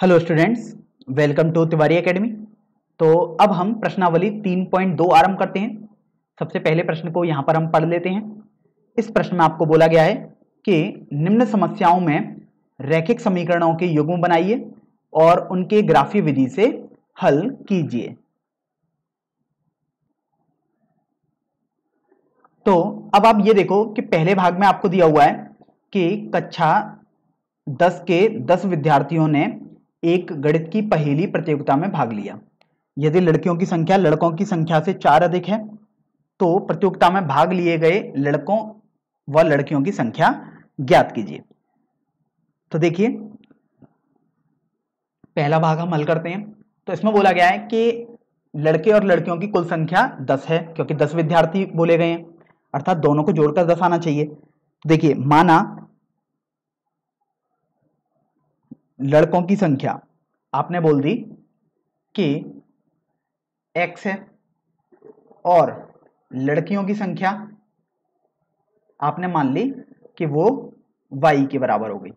Hello students, welcome to Tiwari Academy. तो अब हम प्रश्नावली 3.2 आरंभ करते हैं। सबसे पहले प्रश्न को यहाँ पर हम पढ़ लेते हैं। इस प्रश्न में आपको बोला गया है कि निम्न समस्याओं में रैखिक समीकरणों के युग्म बनाइए और उनके ग्राफीय विधि से हल कीजिए। तो अब आप ये देखो कि पहले भाग में आपको दिया हुआ है कि कक्षा 10 के 10 विद्यार्थियों ने एक गणित की पहेली प्रतियोगिता में भाग लिया। यदि लड़कियों की संख्या लड़कों की संख्या से 4 अधिक है तो प्रतियोगिता में भाग लिए गए लड़कों व लड़कियों की संख्या ज्ञात कीजिए। तो देखिए, पहला भाग हम हल करते हैं। तो इसमें बोला गया है कि लड़के और लड़कियों की कुल संख्या 10 है, क्योंकि 10 विद्यार्थी बोले गए हैं, अर्थात दोनों को जोड़कर 10 आना चाहिए। देखिए, माना लड़कों की संख्या आपने बोल दी कि x है और लड़कियों की संख्या आपने मान ली कि वो y के बराबर हो गई।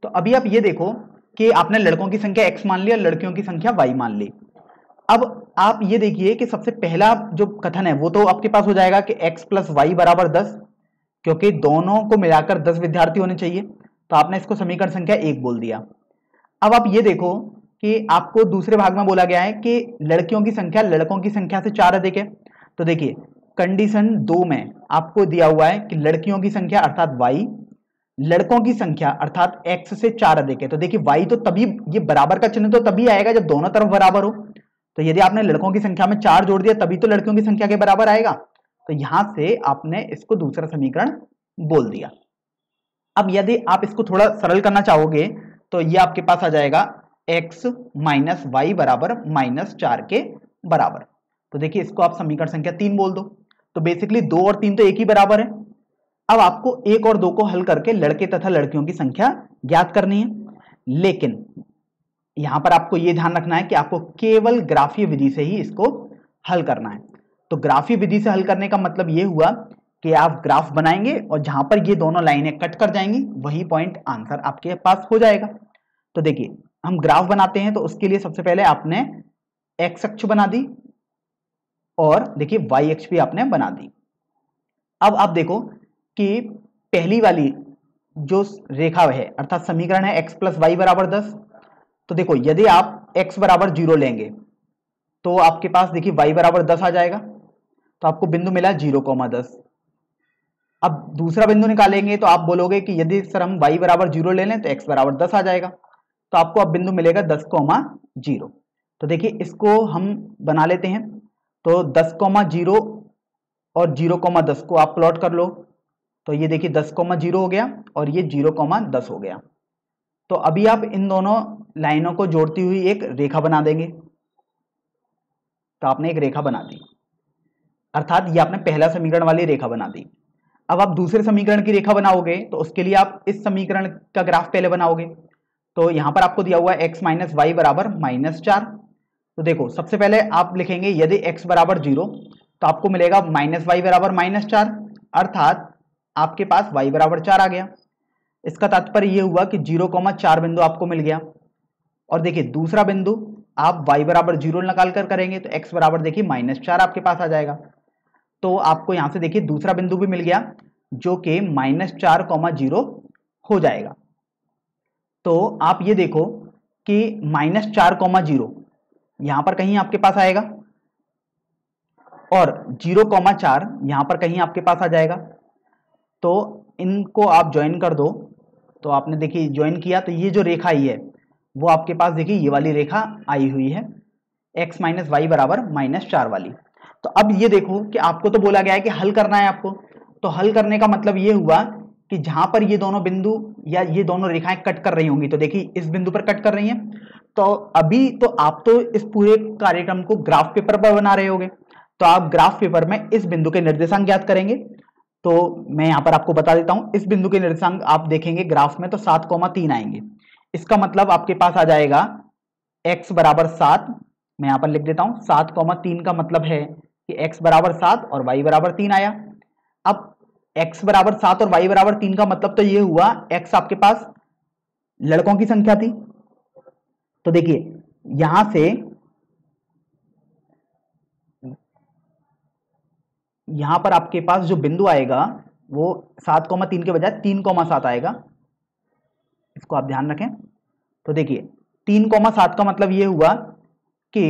तो अभी आप ये देखो कि आपने लड़कों की संख्या x मान ली और लड़कियों की संख्या y मान ली। अब आप ये देखिए कि सबसे पहला जो कथन है वो तो आपके पास हो जाएगा कि x प्लस वाई बराबर 10, क्योंकि दोनों को मिलाकर 10 विद्यार्थी होने चाहिए। तो आपने इसको समीकरण संख्या 1 बोल दिया। अब आप ये देखो कि आपको दूसरे भाग में बोला गया है कि लड़कियों की संख्या लड़कों की संख्या से 4 अधिक है। तो देखिए, कंडीशन 2 में आपको दिया हुआ है कि लड़कियों की संख्या अर्थात y, लड़कों की संख्या अर्थात x से 4 अधिक है। तो देखिए, y तो तभी, ये बराबर का चिन्ह तो तभी आएगा जब दोनों तरफ बराबर हो। तो यदि आपने लड़कों की संख्या में 4 जोड़ दिया तभी तो लड़कियों की संख्या के बराबर आएगा। तो यहां से आपने इसको दूसरा समीकरण बोल दिया। अब यदि आप इसको थोड़ा सरल करना चाहोगे तो ये आपके पास आ जाएगा x माइनस वाई बराबर -4 के बराबर। तो देखिए, इसको आप समीकरण संख्या 3 बोल दो। तो बेसिकली 2 और 3 तो एक ही बराबर है। अब आपको 1 और 2 को हल करके लड़के तथा लड़कियों की संख्या ज्ञात करनी है, लेकिन यहां पर आपको यह ध्यान रखना है कि आपको केवल ग्राफीय विधि से ही इसको हल करना है। तो ग्राफीय विधि से हल करने का मतलब यह हुआ कि आप ग्राफ बनाएंगे और जहां पर ये दोनों लाइनें कट कर जाएंगी वही पॉइंट आंसर आपके पास हो जाएगा। तो देखिए, हम ग्राफ बनाते हैं तो उसके लिए सबसे पहले आपने एक्स अक्ष बना दी और देखिए वाई अक्ष भी आपने बना दी। अब आप देखो कि पहली वाली जो रेखा है अर्थात समीकरण है x प्लस वाई बराबर 10। तो देखो, यदि आप x बराबर 0 लेंगे तो आपके पास देखिए y बराबर 10 आ जाएगा। तो आपको बिंदु मिला 0,10। अब दूसरा बिंदु निकालेंगे तो आप बोलोगे कि यदि सर हम y बराबर 0 ले लें तो x बराबर 10 आ जाएगा। तो आपको अब बिंदु मिलेगा 10,0। तो देखिए, इसको हम बना लेते हैं। तो 10,0 और 0,10 को आप प्लॉट कर लो। तो ये देखिए 10,0 हो गया और ये 0,10 हो गया। तो अभी आप इन दोनों लाइनों को जोड़ती हुई एक रेखा बना देंगे। तो आपने एक रेखा बना दी, अर्थात ये आपने पहला समीकरण वाली रेखा बना दी। अब आप दूसरे समीकरण की रेखा बनाओगे तो उसके लिए आप इस समीकरण का ग्राफ पहले बनाओगे। तो यहां पर आपको दिया हुआ है x माइनस वाई बराबर -4। तो देखो, सबसे पहले आप लिखेंगे यदि x बराबर 0 तो आपको मिलेगा माइनस वाई बराबर -4, अर्थात आपके पास y बराबर 4 आ गया। इसका तात्पर्य यह हुआ कि 0,4 बिंदु आपको मिल गया। और देखिए, दूसरा बिंदु आप y बराबर 0 निकाल कर करेंगे तो x बराबर देखिए -4 आपके पास आ जाएगा। तो आपको यहां से देखिए दूसरा बिंदु भी मिल गया जो कि -4,0 हो जाएगा। तो आप ये देखो कि -4,0 यहां पर कहीं आपके पास आएगा और 0,4 यहां पर कहीं आपके पास आ जाएगा। तो इनको आप ज्वाइन कर दो। तो आपने देखिए ज्वाइन किया तो ये जो रेखा आई है वो आपके पास देखिए ये वाली रेखा आई हुई है, x माइनस वाई बराबर -4 वाली। तो अब ये देखो कि आपको तो बोला गया है कि हल करना है आपको। तो हल करने का मतलब ये हुआ कि जहां पर ये दोनों बिंदु या ये दोनों रेखाएं कट कर रही होंगी, तो देखिए इस बिंदु पर कट कर रही हैं। तो अभी तो आप तो इस पूरे कार्यक्रम को ग्राफ पेपर पर बना रहे होगे, तो आप ग्राफ पेपर में इस बिंदु के निर्देशांक ज्ञात करेंगे। तो मैं यहां पर आपको बता देता हूं, इस बिंदु के निर्देशांक आप देखेंगे ग्राफ में तो 7,3 आएंगे। इसका मतलब आपके पास आ जाएगा x बराबर 7। मैं यहां पर लिख देता हूं 7,3 का मतलब है कि x बराबर 7 और y बराबर 3 आया। अब x बराबर 7 और y बराबर 3 का मतलब तो ये हुआ x आपके पास लड़कों की संख्या थी तो देखिए यहां से यहां पर आपके पास जो बिंदु आएगा वो 7,3 के बजाय 3,7 आएगा, इसको आप ध्यान रखें। तो देखिए 3,7 का मतलब ये हुआ कि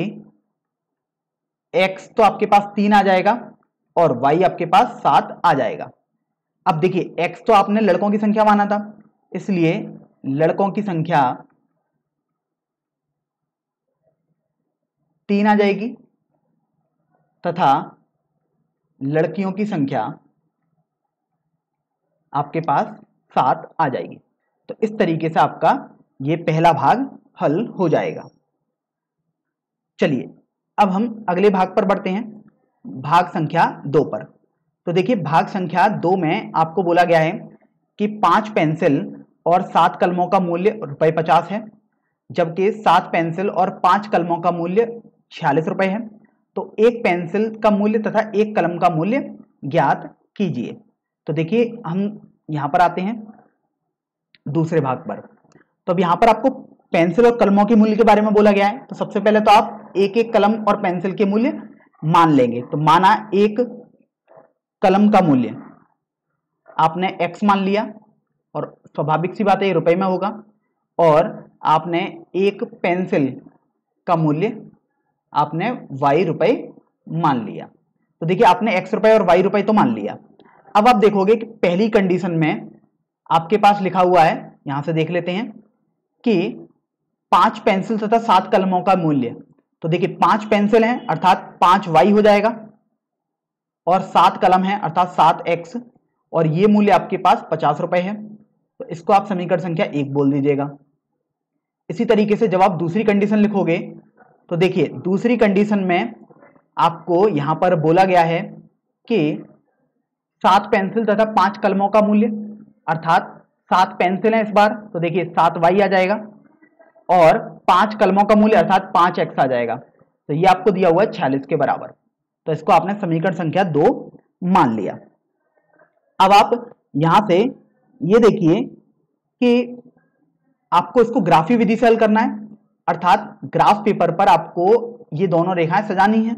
x तो आपके पास 3 आ जाएगा और y आपके पास 7 आ जाएगा। अब देखिए x तो आपने लड़कों की संख्या माना था, इसलिए लड़कों की संख्या 3 आ जाएगी तथा लड़कियों की संख्या आपके पास 7 आ जाएगी। तो इस तरीके से आपका ये पहला भाग हल हो जाएगा। चलिए अब हम अगले भाग पर बढ़ते हैं, भाग संख्या 2 पर। तो देखिए भाग संख्या 2 में आपको बोला गया है कि 5 पेंसिल और 7 कलमों का मूल्य ₹50 है, जबकि 7 पेंसिल और 5 कलमों का मूल्य ₹46 है। तो एक पेंसिल का मूल्य तथा एक कलम का मूल्य ज्ञात कीजिए। तो देखिए हम यहां पर आते हैं दूसरे भाग पर। तो अब यहां पर आपको पेंसिल और कलमों के मूल्य के बारे में बोला गया है। तो सबसे पहले तो आप एक एक कलम और पेंसिल के मूल्य मान लेंगे। तो माना एक कलम का मूल्य आपने x मान लिया और स्वाभाविक सी बात है ये रुपए में होगा, और आपने एक पेंसिल का मूल्य आपने y रुपए मान लिया। तो देखिए आपने x रुपए और y रुपए तो मान लिया। अब आप देखोगे कि पहली कंडीशन में आपके पास लिखा हुआ है, यहां से देख लेते हैं कि 5 पेंसिल तथा 7 कलमों का मूल्य। तो देखिए 5 पेंसिल हैं अर्थात 5y हो जाएगा और 7 कलम है अर्थात 7x, और ये मूल्य आपके पास ₹50 है। तो इसको आप समीकरण संख्या 1 बोल दीजिएगा। इसी तरीके से जब आप दूसरी कंडीशन लिखोगे तो देखिए दूसरी कंडीशन में आपको यहां पर बोला गया है कि 7 पेंसिल तथा 5 कलमों का मूल्य, अर्थात 7 पेंसिल है इस बार, तो देखिए 7y आ जाएगा, और 5 कलमों का मूल्य अर्थात 5x आ जाएगा। तो ये आपको दिया हुआ है 46 के बराबर। तो इसको आपने समीकरण संख्या 2 मान लिया। अब आप यहां से ये देखिए कि आपको इसको ग्राफी विधि से हल करना है, अर्थात ग्राफ पेपर पर आपको ये दोनों रेखाएं सजानी है।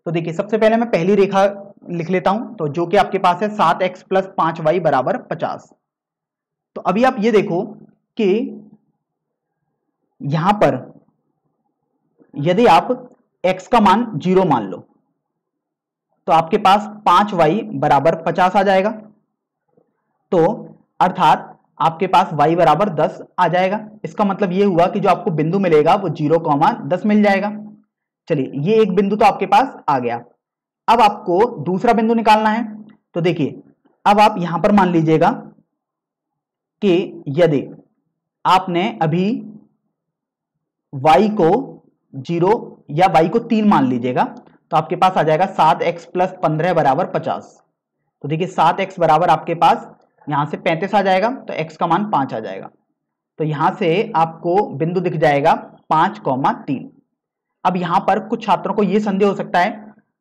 तो देखिए सबसे पहले मैं पहली रेखा लिख लेता हूं, तो जो कि आपके पास है 7x + 5y = 50। तो अभी आप ये देखो कि यहां पर यदि आप x का मान 0 मान लो तो आपके पास 5y = 50 आ जाएगा। तो अर्थात आपके पास y = 10 आ जाएगा। इसका मतलब ये हुआ कि जो आपको बिंदु मिलेगा वो 0,10 मिल जाएगा। चलिए ये एक बिंदु तो आपके पास आ गया। अब आपको दूसरा बिंदु निकालना है। तो देखिए अब आप यहां पर मान लीजिएगा कि यदि आपने अभी y को 0 या y को 3 मान लीजिएगा तो आपके पास आ जाएगा 7x + 15 = 50। तो देखिए 7x बराबर आपके पास यहां से 35 आ जाएगा, तो x का मान 5 आ जाएगा। तो यहां से आपको बिंदु दिख जाएगा 5,3। अब यहां पर कुछ छात्रों को यह संदेह हो सकता है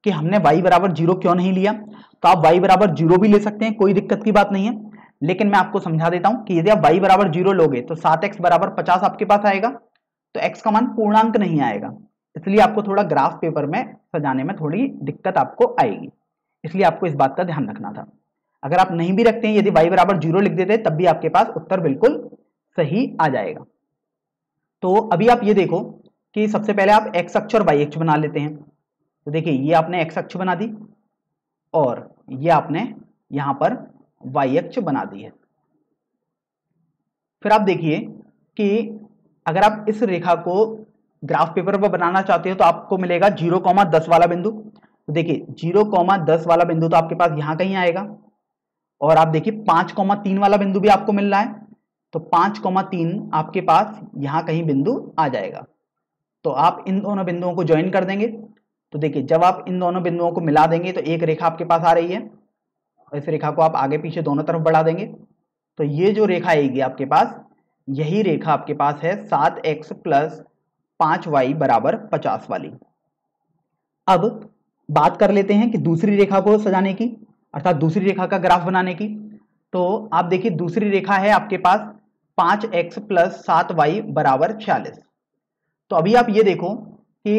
कि हमने y = 0 क्यों नहीं लिया। तो आप y = 0 भी ले सकते हैं, कोई दिक्कत की बात नहीं है, लेकिन मैं आपको समझा देता हूं कि यदि आप y = 0 लोगे तो 7x = 50 आपके पास आएगा, तो x का मान पूर्णांक नहीं आएगा, इसलिए आपको थोड़ा ग्राफ पेपर में सजाने में थोड़ी दिक्कत आपको आएगी, इसलिए आपको इस बात का ध्यान रखना था। अगर आप नहीं भी रखते हैं, यदि y = 0 लिख देते तब भी आपके पास उत्तर बिल्कुल सही आ जाएगा। तो अभी आप ये देखो कि सबसे पहले आप x अक्ष और y अक्ष बना लेते हैं। तो देखिए ये आपने x अक्ष बना दी और ये आपने यहां पर y अक्ष बना दी है। फिर आप देखिए कि अगर आप इस रेखा को ग्राफ पेपर पर बनाना चाहते हो तो आपको मिलेगा 0,10 वाला बिंदु। तो देखिए 0,10 वाला बिंदु तो आपके पास यहां कहीं आएगा, और आप देखिए 5,3 वाला बिंदु भी आपको मिल रहा है, तो 5,3 आपके पास यहां कहीं बिंदु आ जाएगा। तो आप इन दोनों बिंदुओं को ज्वाइन कर देंगे। तो देखिए जब आप इन दोनों बिंदुओं को मिला देंगे तो एक रेखा आपके पास आ रही है, और इस रेखा को आप आगे पीछे दोनों तरफ बढ़ा देंगे, तो ये जो रेखा आएगी आपके पास, यही रेखा आपके पास है 7x + 5y = 50 वाली। अब बात कर लेते हैं कि दूसरी रेखा को सजाने की, अर्थात दूसरी रेखा का ग्राफ बनाने की। तो आप देखिए दूसरी रेखा है आपके पास 5x + 7y = 46। तो अभी आप ये देखो कि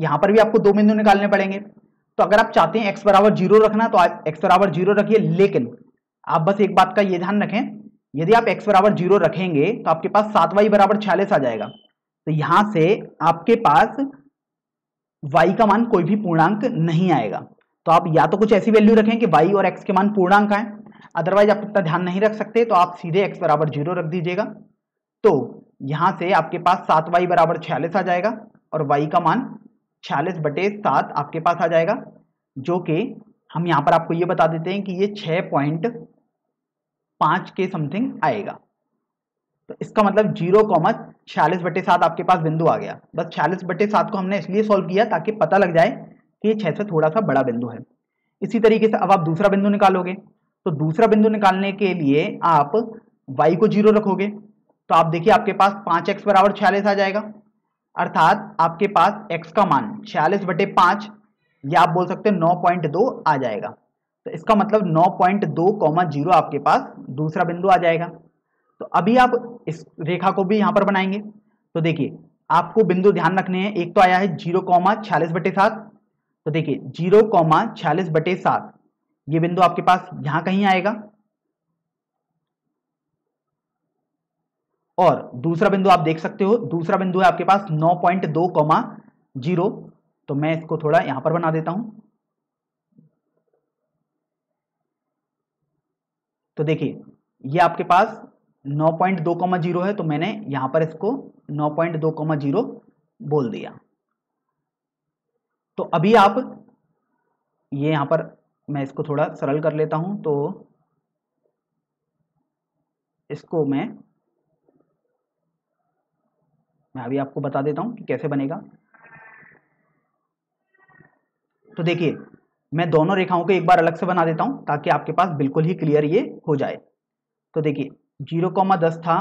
यहाँ पर भी आपको दो बिंदु निकालने पड़ेंगे। तो अगर आप चाहते हैं x बराबर 0 रखना तो आप x बराबर 0 रखिए, लेकिन आप बस एक बात का ये ध्यान रखें, यदि आप x बराबर 0 रखेंगे तो आपके पास 7y बराबर 46 आ जाएगा। तो यहां से आपके पास y का मान कोई भी पूर्णांक नहीं आएगा। तो आप या तो कुछ ऐसी वैल्यू रखें कि y और x के मान पूर्णांक आए, अदरवाइज आप इतना ध्यान नहीं रख सकते तो आप सीधे x बराबर 0 रख दीजिएगा। तो यहां से आपके पास 7y बराबर 46 आ जाएगा और y का मान 46/7 आपके पास आ जाएगा, जो कि हम यहां पर आपको ये बता देते हैं कि ये 6.5 के समथिंग आएगा। तो इसका मतलब 0,46/7 आपके पास बिंदु आ गया। बस 46/7 को हमने इसलिए सॉल्व किया ताकि पता लग जाए कि ये 6 से थोड़ा सा बड़ा बिंदु है। इसी तरीके से अब आप दूसरा बिंदु निकालोगे, तो दूसरा बिंदु निकालने के लिए आप y को 0 रखोगे, तो आप देखिए आपके पास 5x बराबर 46 आ जाएगा, अर्थात आपके पास x का मान 46/5 या आप बोल सकते हैं 9.2 आ जाएगा। तो इसका मतलब 9.2,0 आपके पास दूसरा बिंदु आ जाएगा। तो अभी आप इस रेखा को भी यहां पर बनाएंगे। तो देखिए आपको बिंदु ध्यान रखने हैं, एक तो आया है 0,46/7, तो देखिए 0,46/7 ये बिंदु आपके पास यहां कहीं आएगा, और दूसरा बिंदु आप देख सकते हो, दूसरा बिंदु है आपके पास 9.2,0। तो मैं इसको थोड़ा यहां पर बना देता हूं। तो देखिए ये आपके पास 9.2,0 है, तो मैंने यहां पर इसको 9.2,0 बोल दिया। तो अभी आप ये यहां पर मैं इसको थोड़ा सरल कर लेता हूं, तो इसको मैं अभी आपको बता देता हूं कि कैसे बनेगा। तो देखिए मैं दोनों रेखाओं को एक बार अलग से बना देता हूं ताकि आपके पास बिल्कुल ही क्लियर ये हो जाए। तो देखिए 0,10 था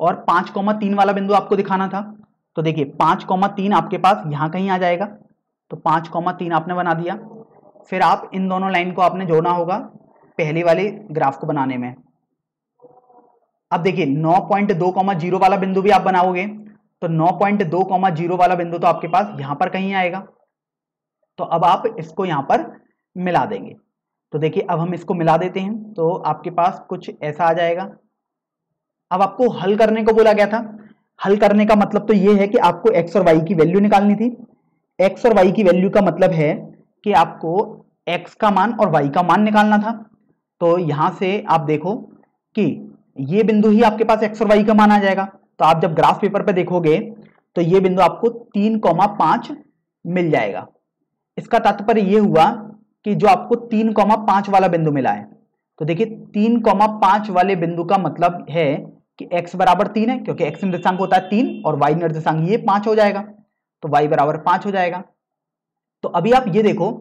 और 5,3 वाला बिंदु आपको दिखाना था। तो देखिए 5,3 आपके पास यहां कहीं आ जाएगा, तो 5,3 आपने बना दिया। फिर आप इन दोनों लाइन को आपने जोड़ना होगा पहले वाले ग्राफ को बनाने में। अब देखिए 9.2,0 वाला बिंदु भी आप बनाओगे, तो 9.2,0 वाला बिंदु तो आपके पास यहां पर कहीं आएगा। तो अब आप इसको यहां पर मिला देंगे। तो देखिए अब हम इसको मिला देते हैं, तो आपके पास कुछ ऐसा आ जाएगा। अब आपको हल करने को बोला गया था। हल करने का मतलब तो ये है कि आपको x और y की वैल्यू निकालनी थी। x और y की वैल्यू का मतलब है कि आपको x का मान और y का मान निकालना था। तो यहां से आप देखो कि ये बिंदु ही आपके पास x और y का मान आ जाएगा। तो आप जब ग्राफ पेपर पे देखोगे तो ये बिंदु आपको 3,5 मिल जाएगा। इसका तात्पर्य ये हुआ कि जो आपको 3,5 वाला बिंदु मिला है, तो देखिए 3,5 वाले बिंदु का मतलब है कि x बराबर 3 है, क्योंकि x निर्देशांक होता है 3 और y निर्देशांक ये 5 हो जाएगा, तो y बराबर 5 हो जाएगा। तो अभी आप ये देखो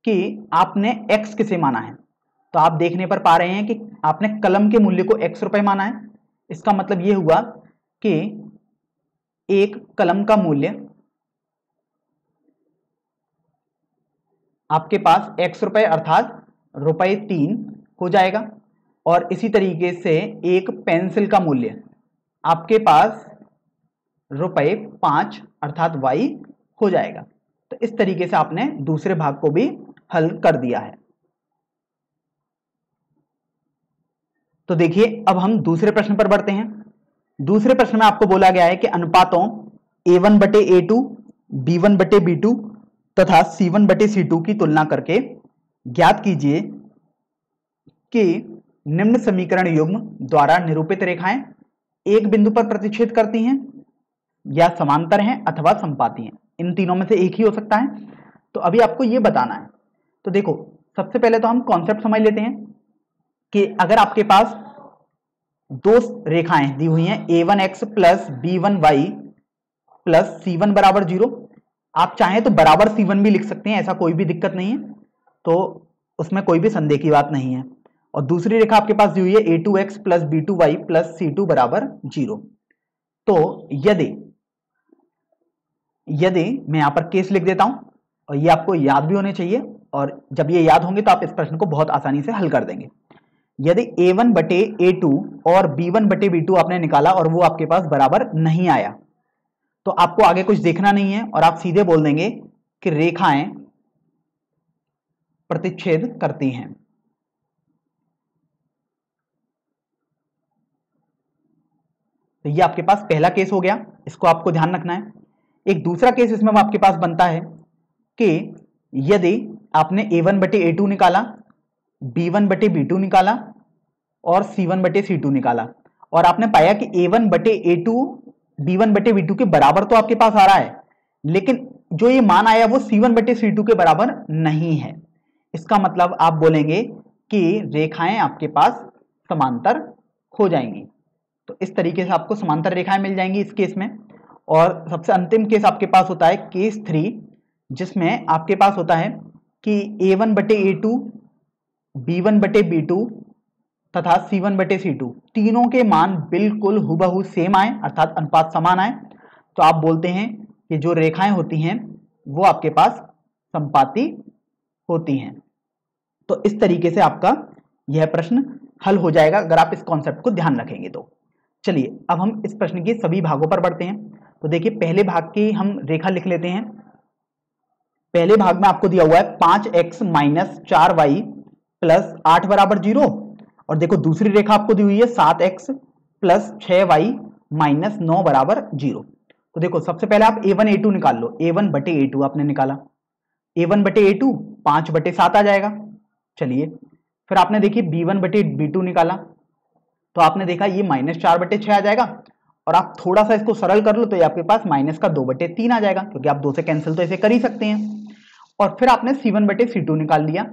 कि आपने x किसे माना है, तो आप देखने पर पा रहे हैं कि आपने कलम के मूल्य को x रुपए माना है। इसका मतलब ये हुआ कि एक कलम का मूल्य आपके पास x रुपए अर्थात ₹3 हो जाएगा, और इसी तरीके से एक पेंसिल का मूल्य आपके पास ₹5 अर्थात y हो जाएगा। तो इस तरीके से आपने दूसरे भाग को भी हल कर दिया है। तो देखिए अब हम दूसरे प्रश्न पर बढ़ते हैं। दूसरे प्रश्न में आपको बोला गया है कि अनुपातों a1/a2, b1/b2 तथा c1/c2 की तुलना करके ज्ञात कीजिए कि निम्न समीकरण युग्म द्वारा निरूपित रेखाएं एक बिंदु पर प्रतिच्छेद करती हैं या समांतर हैं अथवा समपाती हैं। इन तीनों में से एक ही हो सकता है। तो अभी आपको यह बताना है। तो देखो सबसे पहले तो हम कॉन्सेप्ट समझ लेते हैं कि अगर आपके पास दो रेखाएं दी हुई हैं a1x plus b1y plus c1 बराबर 0, आप चाहें तो बराबर c1 भी लिख सकते हैं, ऐसा कोई भी दिक्कत नहीं है, तो उसमें कोई भी संदेह की बात नहीं है। और दूसरी रेखा आपके पास दी हुई है a2x plus b2y plus c2 बराबर 0। तो यदि मैं यहां पर केस लिख देता हूं, और ये आपको याद भी होने चाहिए, और जब ये याद होंगे तो आप इस प्रश्न को बहुत आसानी से हल कर देंगे। यदि a1/a2 और b1/b2 आपने निकाला और वो आपके पास बराबर नहीं आया, तो आपको आगे कुछ देखना नहीं है और आप सीधे बोल देंगे कि रेखाएं प्रतिच्छेद करती हैं। तो ये आपके पास पहला केस हो गया, इसको आपको ध्यान रखना है। एक दूसरा केस इसमें आपके पास बनता है कि यदि आपने a1 बटे a2 निकाला, b1 बटे b2 निकाला और c1 बटे c2 निकाला और आपने पाया कि a1 बटे a2 b1 बटे b2 के बराबर तो आपके पास आ रहा है, लेकिन जो ये मान आया वो c1 बटे c2 के बराबर नहीं है। इसका मतलब आप बोलेंगे कि रेखाएं आपके पास समांतर हो जाएंगी। तो इस तरीके से आपको समांतर रेखाएं मिल जाएंगी इस केस में। और सबसे अंतिम केस आपके पास होता है केस 3, जिसमें आपके पास होता है कि a1 बटे a2, b1 बटे b2 तथा c1 बटे c2 तीनों के मान बिल्कुल हुबहू सेम आए, अर्थात अनुपात समान आए। तो आप बोलते हैं कि जो रेखाएं होती हैं वो आपके पास संपाती होती हैं। तो इस तरीके से आपका यह प्रश्न हल हो जाएगा अगर आप इस कॉन्सेप्ट को ध्यान रखेंगे तो। चलिए अब हम इस प्रश्न के सभी भागों पर बढ़ते हैं। तो देखिए पहले भाग की हम रेखा लिख लेते हैं। पहले भाग में आपको दिया हुआ है 5x माइनस 4y प्लस 8 बराबर 0 और देखो दूसरी रेखा आपको दी हुई है 7x प्लस 6y माइनस 9 बराबर 0। तो देखो सबसे पहले आप a1 a2 निकाल लो। a1 बटे a2 आपने निकाला, a1 बटे a2 5 बटे 7 आ जाएगा। चलिए फिर आपने देखिए b1 बटे b2 निकाला, तो आपने देखा ये माइनस 4 बटे 6 आ जाएगा और आप थोड़ा सा इसको सरल कर लो तो ये आपके पास माइनस का 2 बटे 3 आ जाएगा, क्योंकि आप 2 से कैंसिल तो ऐसे कर ही सकते हैं। और फिर आपने c1 बटे c2 निकाल लिया,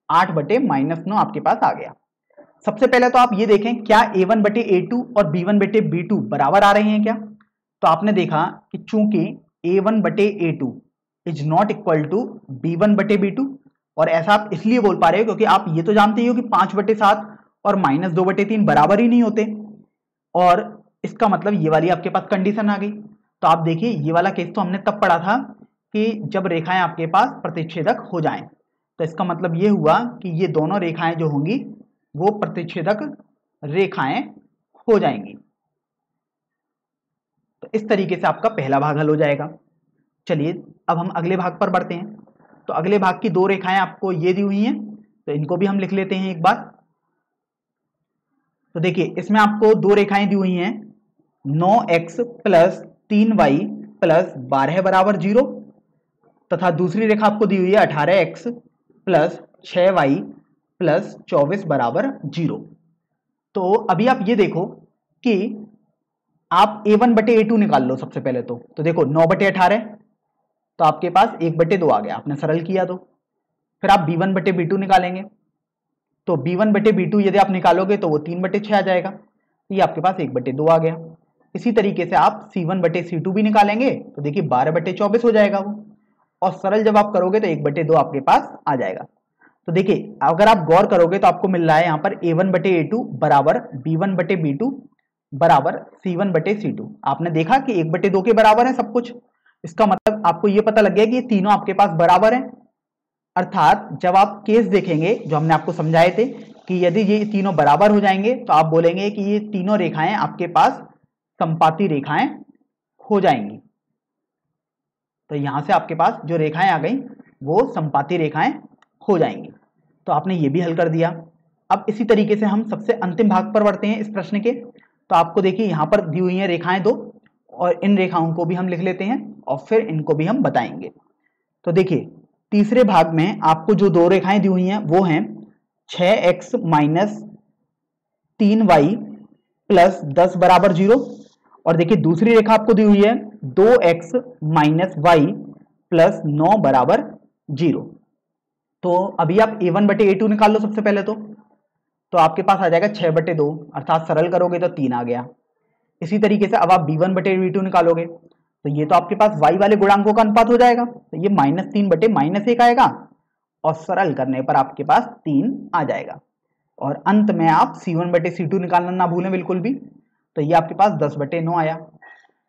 8 बटे माइनस 9 आपके पास आ गया। सबसे पहले तो आप ये देखें क्या a1 बटे a2 और b1 बटे b2 बराबर आ रहे हैं क्या। तो आपने देखा कि चूंकि a1 बटे a2 is not equal to b1 बटे b2, और ऐसा आप इसलिए बोल पा रहे हो क्योंकि आप ये तो जानते ही हो कि 5 बटे 7 और माइनस 2 बटे 3 बराबर ही नहीं होते, और इसका मतलब ये वाली आपके पास कंडीशन आ गई। तो आप देखिए ये वाला केस तो हमने तब पढ़ा था कि जब रेखाएं आपके पास प्रतिच्छेदक हो जाएं। तो इसका मतलब ये हुआ कि ये दोनों रेखाएं जो होंगी वो प्रतिच्छेदक रेखाएं हो जाएंगी। तो इस तरीके से आपका पहला भाग हल हो जाएगा। चलिए अब हम अगले भाग पर बढ़ते हैं। तो अगले भाग की 2 रेखाएं आपको ये दी हुई हैं, तो इनको भी हम लिख लेते हैं एक बार। तो देखिए इसमें आपको 2 रेखाएं दी हुई हैं, 9x प्लस 3y प्लस 12 बराबर 0 तथा दूसरी रेखा आपको दी हुई है 18x प्लस 6y प्लस 24 बराबर 0। तो अभी आप ये देखो कि आप a1 बटे a2 निकाल लो सबसे पहले। तो देखो 9 बटे 18 तो आपके पास 1 बटे 2 आ गया, आपने सरल किया। तो फिर आप b1 बटे b2 निकालेंगे, तो b1 बटे b2 यदि आप निकालोगे तो वो 3 बटे 6 आ जाएगा, ये आपके पास 1 बटे 2 आ गया। इसी तरीके से आप c1 बटे c2 भी निकालेंगे तो देखिए 12 बटे 24 हो जाएगा वो, और सरल जब आप करोगे तो 1 बटे 2 आपके पास आ जाएगा। तो देखिए अगर आप गौर करोगे तो आपको मिल रहा है यहाँ पर a1 बटे a2 बराबर b1 बटे b2 बराबर c1 बटे c2। आपने देखा कि 1 बटे 2 के बराबर है सब कुछ। इसका मतलब आपको ये पता लग गया कि ये तीनों आपके पास बराबर हैं। अर्थात जब आप केस देखेंगे जो हमने आपको समझाए थे कि यदि ये तीनों बराबर हो जाएंगे तो आप बोलेंगे कि ये तीनों रेखाएं आपके पास संपाती रेखाएं हो जाएंगी। तो यहां से आपके पास जो रेखाएं आ गई वो संपाती रेखाएं हो जाएंगी। तो आपने ये भी हल कर दिया। अब इसी तरीके से हम सबसे अंतिम भाग पर बढ़ते हैं इस प्रश्न के। तो आपको देखिए यहां पर दी हुई हैं रेखाएं 2, और इन रेखाओं को भी हम लिख लेते हैं और फिर इनको भी हम बताएंगे। तो देखिए तीसरे भाग में आपको जो 2 रेखाएं दी हुई हैं वो हैं 6x माइनस 3y प्लस 10 बराबर 0, और देखिए दूसरी रेखा आपको दी हुई है 2x माइनस वाई प्लस 9 बराबर 0। तो अभी आप a1 बटे a2 निकाल लो सबसे पहले। तो आपके पास आ जाएगा 6 बटे 2, अर्थात सरल करोगे तो 3 आ गया। इसी तरीके से अब आप b1 बटे b2 निकालोगे तो ये तो आपके पास y वाले गुणांकों का अनुपात हो जाएगा, तो ये -3 बटे -1 आएगा, और सरल करने पर आपके पास 3 आ जाएगा। और अंत में आप c1 बटे c2 निकालना ना भूलें बिल्कुल भी। तो ये आपके पास 10 बटे 9 आया।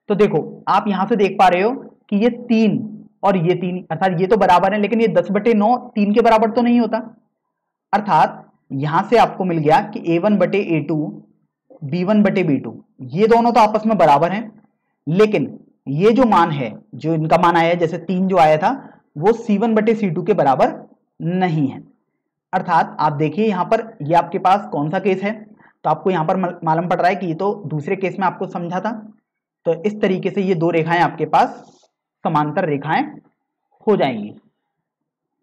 तो देखो आप यहां से देख पा रहे हो कि ये 3 और ये 3 अर्थात ये तो बराबर है, लेकिन ये 10 बटे 9 3 के बराबर तो नहीं होता। अर्थात यहां से आपको मिल गया कि a1 बटे a2 b1 बटे b2 ये दोनों तो आपस में बराबर हैं, लेकिन ये जो मान है, जो इनका मान आया है, जैसे 3 जो आया था वो C1/C2 के बराबर नहीं है। अर्थात आप देखिए यहाँ पर ये आपके पास कौन सा केस है, तो आपको यहाँ पर मालूम पड़ रहा है कि ये तो दूसरे केस में आपको समझा था। तो इस तरीके से ये दो रेखाएं आपके पास समांतर रेखाएं हो जाएंगी।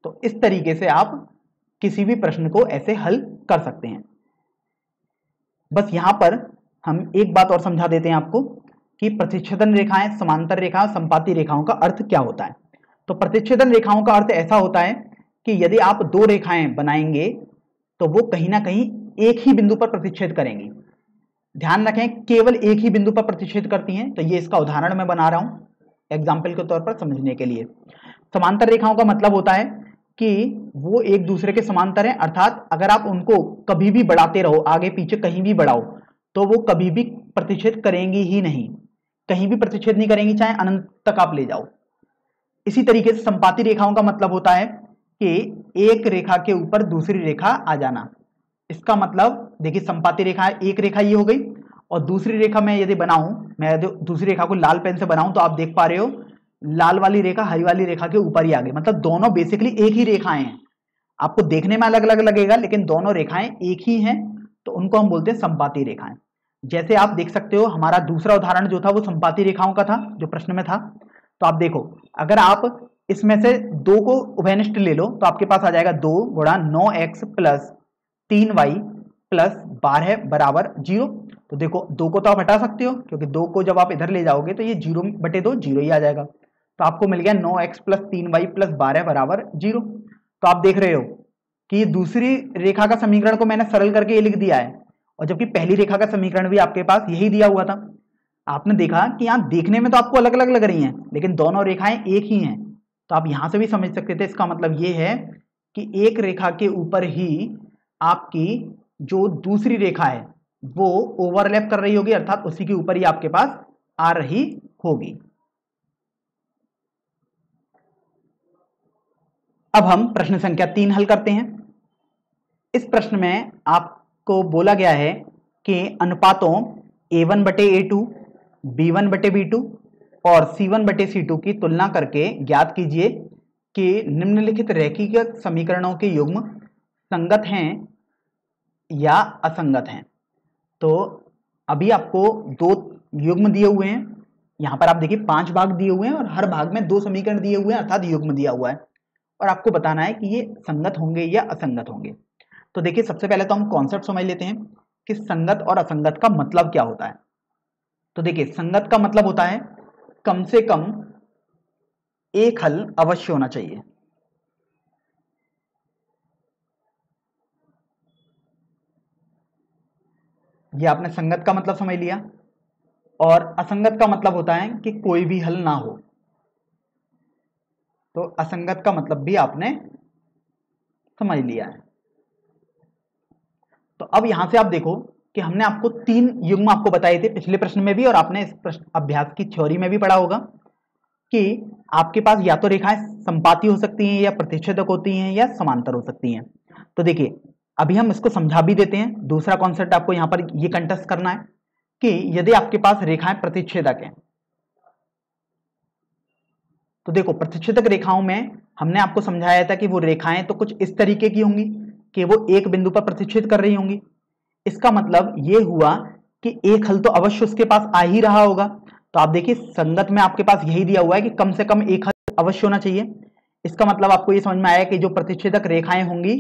तो इस तरीके से आप किसी भी प्रश्न को ऐसे हल कर सकते हैं। बस यहां पर हम एक बात और समझा देते हैं आपको कि प्रतिच्छेदन रेखाएं, समांतर रेखा, संपाती रेखाओं का अर्थ क्या होता है। तो प्रतिच्छेदन रेखाओं का अर्थ ऐसा होता है कि यदि आप दो रेखाएं बनाएंगे तो वो कहीं ना कहीं एक ही बिंदु पर प्रतिच्छेद करेंगी। ध्यान रखें, केवल एक ही बिंदु पर प्रतिच्छेद करती हैं। तो ये इसका उदाहरण मैं बना रहा हूं एग्जाम्पल के तौर पर समझने के लिए। समांतर रेखाओं का मतलब होता है कि वो एक दूसरे के समांतर हैं, अर्थात अगर आप उनको कभी भी बढ़ाते रहो, आगे पीछे कहीं भी बढ़ाओ, तो वो कभी भी प्रतिच्छेद करेंगी ही नहीं, कहीं भी प्रतिच्छेद नहीं करेंगी, चाहे अनंत तक आप ले जाओ। इसी तरीके से संपाती रेखाओं का मतलब होता है कि एक रेखा के ऊपर दूसरी रेखा आ जाना। इसका मतलब देखिए, संपाती रेखा, एक रेखा ये हो गई और दूसरी रेखा मैं यदि बनाऊं, मैं दूसरी रेखा को लाल पेन से बनाऊं तो आप देख पा रहे हो लाल वाली रेखा हरी वाली रेखा के ऊपर ही आ गई। मतलब दोनों बेसिकली एक ही रेखाएं हैं। आपको देखने में अलग अलग लगेगा लेकिन दोनों रेखाएं एक ही हैं, तो उनको हम बोलते हैं संपाती रेखाएं। जैसे आप देख सकते हो, हमारा दूसरा उदाहरण जो था वो संपाती रेखाओं का था, जो प्रश्न में था। तो आप देखो, अगर आप इसमें से दो को उभयनिष्ठ ले लो तो आपके पास आ जाएगा 2 गुणा 9x प्लस 3y प्लस 12 बराबर 0। तो देखो, 2 को तो आप हटा सकते हो क्योंकि 2 को जब आप इधर ले जाओगे तो ये 0/2 0 ही आ जाएगा। तो आपको मिल गया 9x प्लस 3y प्लस 12 बराबर 0। तो आप देख रहे हो कि ये दूसरी रेखा का समीकरण को मैंने सरल करके ये लिख दिया है, और जबकि पहली रेखा का समीकरण भी आपके पास यही दिया हुआ था। आपने देखा कि यहाँ देखने में तो आपको अलग अलग लग रही हैं लेकिन दोनों रेखाएं एक ही हैं। तो आप यहां से भी समझ सकते थे, इसका मतलब ये है कि एक रेखा के ऊपर ही आपकी जो दूसरी रेखा है वो ओवरलैप कर रही होगी, अर्थात उसी के ऊपर ही आपके पास आ रही होगी। अब हम प्रश्न संख्या 3 हल करते हैं। इस प्रश्न में आपको बोला गया है कि अनुपातों A1/A2, B1/B2 और C1/C2 की तुलना करके ज्ञात कीजिए कि निम्नलिखित रैखिक समीकरणों के युग्म संगत हैं या असंगत हैं। तो अभी आपको दो युग्म दिए हुए हैं, यहां पर आप देखिए 5 भाग दिए हुए हैं और हर भाग में 2 समीकरण दिए हुए हैं, अर्थात युग्म दिया हुआ है, और आपको बताना है कि ये संगत होंगे या असंगत होंगे। तो देखिए, सबसे पहले तो हम कॉन्सेप्ट समझ लेते हैं कि संगत और असंगत का मतलब क्या होता है। तो देखिए, संगत का मतलब होता है कम से कम एक हल अवश्य होना चाहिए। ये आपने संगत का मतलब समझ लिया। और असंगत का मतलब होता है कि कोई भी हल ना हो। तो असंगत का मतलब भी आपने समझ लिया है। तो अब यहां से आप देखो कि हमने आपको 3 युग्म आपको बताए थे पिछले प्रश्न में भी, और आपने इस प्रश्न अभ्यास की थ्योरी में भी पढ़ा होगा कि आपके पास या तो रेखाएं संपाती हो सकती हैं या प्रतिच्छेदक होती हैं या समांतर हो सकती हैं। तो देखिए, अभी हम इसको समझा भी देते हैं। दूसरा कॉन्सेप्ट आपको यहां पर ये कंटेस्ट करना है कि यदि आपके पास रेखाएं प्रतिच्छेदक हैं, तो देखो प्रतिच्छेदक रेखाओं में हमने आपको समझाया था कि वो रेखाएं तो कुछ इस तरीके की होंगी कि वो एक बिंदु पर प्रतिच्छेद कर रही होंगी। इसका मतलब ये हुआ कि एक हल तो अवश्य उसके पास आ ही रहा होगा। तो आप देखिए, संगत में आपके पास यही दिया हुआ है कि कम से कम एक हल अवश्य होना चाहिए। इसका मतलब आपको ये समझ में आया कि जो प्रतिच्छेदक रेखाएं होंगी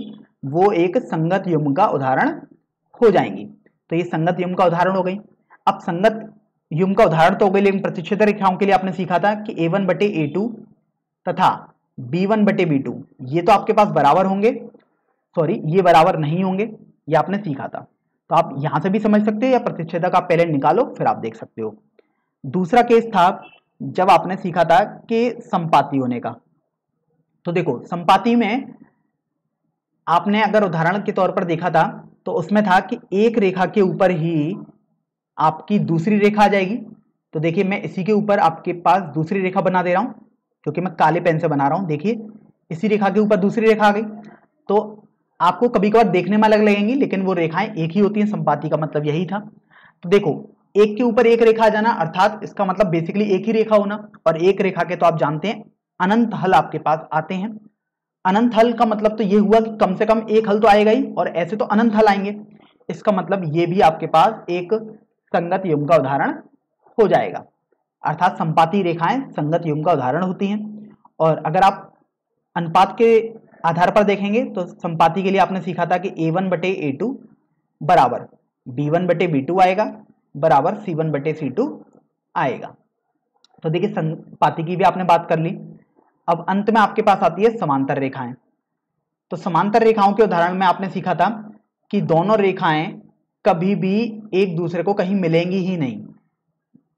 वो एक संगत युग्म का उदाहरण हो जाएंगी। तो ये संगत युग्म का उदाहरण हो गई। अब संगत युग्म का उदाहरण तो हो गई, लेकिन प्रतिच्छेदक रेखाओं के लिए आपने सीखा था कि A1/A2 तथा B1/B2 ये तो आपके पास बराबर होंगे, सॉरी ये बराबर नहीं होंगे, ये आपने सीखा था। तो आप यहां से भी समझ सकते हो या प्रतिच्छेदक आप पहले निकालो फिर आप देख सकते हो। दूसरा केस था जब आपने सीखा था कि संपाती होने का। तो देखो, संपाती में आपने अगर उदाहरण के तौर पर देखा था तो उसमें था कि एक रेखा के ऊपर ही आपकी दूसरी रेखा आ जाएगी। तो देखिए, मैं इसी के ऊपर आपके पास दूसरी रेखा बना दे रहा हूं क्योंकि मैं काले पेन से बना रहा हूं। देखिए, इसी रेखा के ऊपर दूसरी रेखा आ गई। तो आपको कभी कभार देखने में अलग लगेंगी लेकिन वो रेखाएं एक ही होती हैं, संपाती का मतलब यही था। तो देखो, एक के ऊपर एक रेखा आ जाना, अर्थात इसका मतलब बेसिकली एक ही रेखा होना, और एक रेखा के तो आप जानते हैं अनंत हल आपके पास आते हैं। अनंत हल का मतलब तो ये हुआ कि कम से कम एक हल तो आएगा ही, और ऐसे तो अनंत हल आएंगे। इसका मतलब ये भी आपके पास एक संगत युग्म का उदाहरण हो जाएगा, अर्थात संपाती रेखाएं संगत युग्म का उदाहरण होती हैं। और अगर आप अनुपात के आधार पर देखेंगे तो संपाती के लिए आपने सीखा था कि a1 बटे a2 बराबर b1 बटे b2 आएगा, बराबर c1 बटे c2 आएगा। तो देखिए संपाती की भी आपने बात कर ली। अब अंत में आपके पास आती है समांतर रेखाएं। तो समांतर रेखाओं के उदाहरण में आपने सीखा था कि दोनों रेखाएं कभी भी एक दूसरे को कहीं मिलेंगी ही नहीं।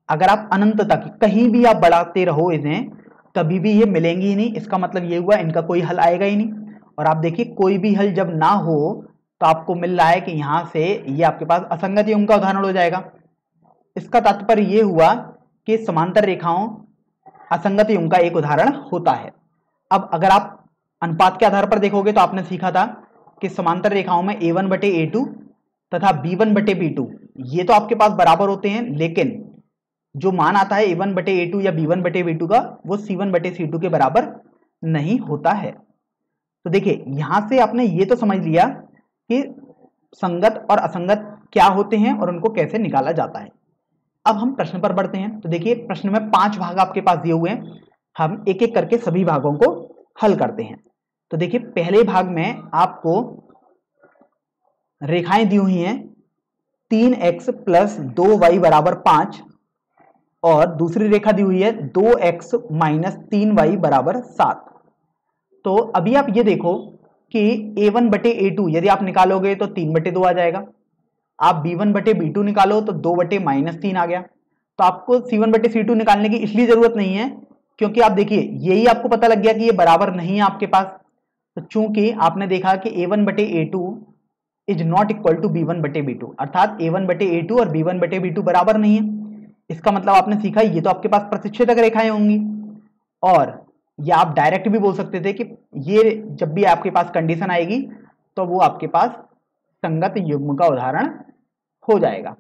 अगर आप अनंत तक कहीं भी आप बढ़ाते रहो इन्हें, कभी भी ये मिलेंगी ही नहीं। इसका मतलब ये हुआ इनका कोई हल आएगा ही नहीं। और आप देखिए कोई भी हल जब ना हो तो आपको मिल रहा है कि यहां से ये आपके पास असंगत युग्म का उदाहरण हो जाएगा। इसका तात्पर्य ये हुआ कि समांतर रेखाओं असंगत युग्म का एक उदाहरण होता है। अब अगर आप अनुपात के आधार पर देखोगे तो आपने सीखा था कि समांतर रेखाओं में a1 बटे a2 तथा b1 बटे b2 ये तो आपके पास बराबर होते हैं, लेकिन जो मान आता है a1 बटे a2 या b1 बटे b2 का वो c1 बटे c2 के बराबर नहीं होता है। तो देखिए यहां से आपने ये तो समझ लिया कि संगत और असंगत क्या होते हैं और उनको कैसे निकाला जाता है। अब हम प्रश्न पर बढ़ते हैं। तो देखिए प्रश्न में 5 भाग आपके पास दिए हुए हैं, हम एक एक करके सभी भागों को हल करते हैं। तो देखिए पहले भाग में आपको रेखाएं दी हुई हैं 3x प्लस 2y बराबर 5, और दूसरी रेखा दी हुई है 2x माइनस 3y बराबर 7। तो अभी आप ये देखो कि a1 बटे a2 यदि आप निकालोगे तो 3 बटे 2 आ जाएगा। आप b1 बटे b2 निकालो तो 2 बटे माइनस 3 आ गया। तो आपको c1 बटे c2 निकालने की इसलिए जरूरत नहीं है क्योंकि आप देखिए यही आपको पता लग गया कि ये बराबर नहीं है आपके पास। तो चूंकि आपने देखा कि a1 बटे a2 is not equal to b1 बटे b2, अर्थात a1 बटे a2 और b1 बटे b2 बराबर नहीं है। इसका मतलब आपने सीखा ये तो आपके पास प्रतिच्छेदक रेखाएं होंगी, और या आप डायरेक्ट भी बोल सकते थे कि ये जब भी आपके पास कंडीशन आएगी तो वो आपके पास संगत युग्म का उदाहरण हो जाएगा।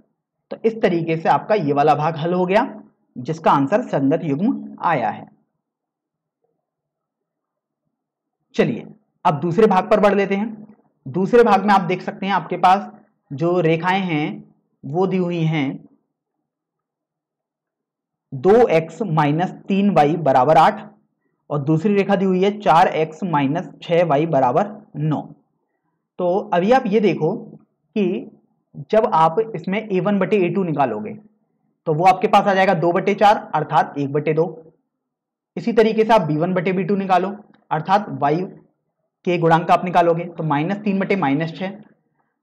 तो इस तरीके से आपका ये वाला भाग हल हो गया जिसका आंसर संगत युग्म आया है। चलिए अब दूसरे भाग पर बढ़ लेते हैं। दूसरे भाग में आप देख सकते हैं आपके पास जो रेखाएं हैं वो दी हुई हैं 2x माइनस 3y बराबर 8, और दूसरी रेखा दी हुई है 4x माइनस 6y बराबर 9। तो अभी आप ये देखो कि जब आप इसमें a1 बटे a2 निकालोगे तो वो आपके पास आ जाएगा 2 बटे 4 अर्थात 1 बटे 2। इसी तरीके से आप b1 बटे b2 निकालो अर्थात y के गुणांक आप निकालोगे तो माइनस 3 बटे माइनस 6,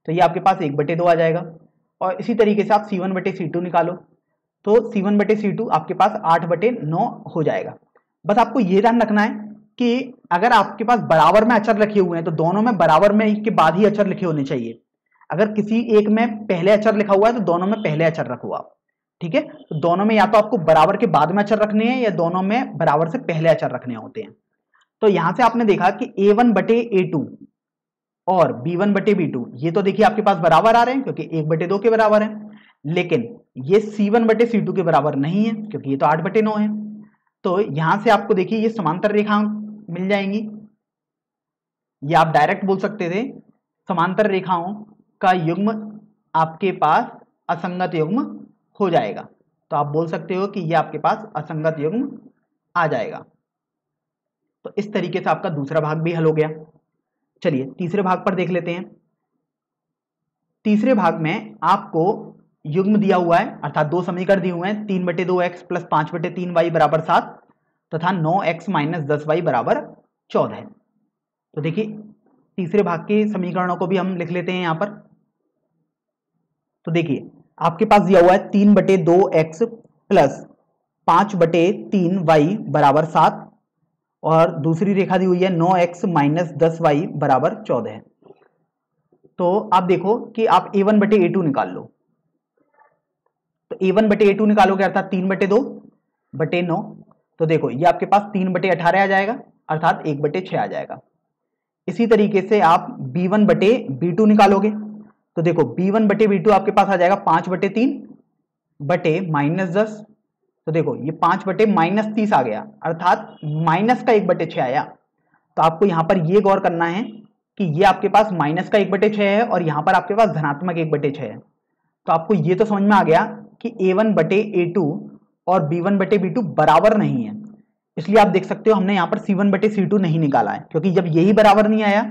तो ये आपके पास 1 बटे 2 आ जाएगा। और इसी तरीके से आप c1 बटे c2 निकालो तो c1 बटे c2 आपके पास 8 बटे 9 हो जाएगा। बस आपको ये ध्यान रखना है कि अगर आपके पास बराबर में अचर रखे हुए हैं तो दोनों में बराबर में के बाद ही अचर लिखे होने चाहिए। अगर किसी एक में पहले अचर लिखा हुआ है तो दोनों में पहले अचर रखो आप, ठीक है। तो दोनों में या तो आपको बराबर के बाद में अचर रखने हैं या दोनों में बराबर से पहले अचर रखने होते हैं। तो यहां से आपने देखा कि a1 बटे a2 और b1 बटे b2 ये तो देखिए आपके पास बराबर आ रहे हैं क्योंकि 1 बटे 2 के बराबर है, लेकिन ये c1 बटे c2 के बराबर नहीं है क्योंकि ये तो 8 बटे 9 है। तो यहां से आपको देखिए ये समांतर रेखा मिल जाएंगी, या आप डायरेक्ट बोल सकते थे समांतर रेखाओं का युग्म आपके पास असंगत युग्म हो जाएगा। तो आप बोल सकते हो कि ये आपके पास असंगत युग्म आ जाएगा। तो इस तरीके से आपका दूसरा भाग भी हल हो गया। चलिए तीसरे भाग पर देख लेते हैं। तीसरे भाग में आपको युग्म दिया हुआ है अर्थात दो समीकरण दिए हुए हैं 3 बटे 2x प्लस 5 बटे 3y बराबर 7 तथा 9x माइनस 10y बराबर 14 है। तो देखिए तीसरे भाग के समीकरणों को भी हम लिख लेते हैं यहां पर। तो देखिए आपके पास दिया हुआ है 3 बटे 2x प्लस 5 बटे 3y बराबर 7, और दूसरी रेखा दी हुई है 9x माइनस 10y बराबर 14 है। तो आप देखो कि आप a1 बटे a2 निकाल लो। तो a1 बटे a2 निकालोगे अर्थात 3 बटे 2 बटे 9। तो देखो ये आपके पास 3 बटे 18 आ जाएगा अर्थात 1 बटे 6 आ जाएगा। इसी तरीके से आप b1 बटे b2 निकालोगे तो देखो b1 बटे b2 आपके पास आ जाएगा 5 बटे 3 बटे -10, तो देखो ये 5 बटे -30 आ गया, अर्थात माइनस का 1/6 आया। तो आपको यहाँ पर ये गौर करना है कि ये आपके पास माइनस का 1/6 है और यहाँ पर आपके पास धनात्मक 1/6 है। तो आपको ये तो समझ में आ गया कि A1 बटे A2 और B1 बटे B2 बराबर नहीं है। इसलिए आप देख सकते हो हमने यहाँ पर C1 बटे C2 नहीं निकाला है, क्योंकि जब यही बराबर नहीं आया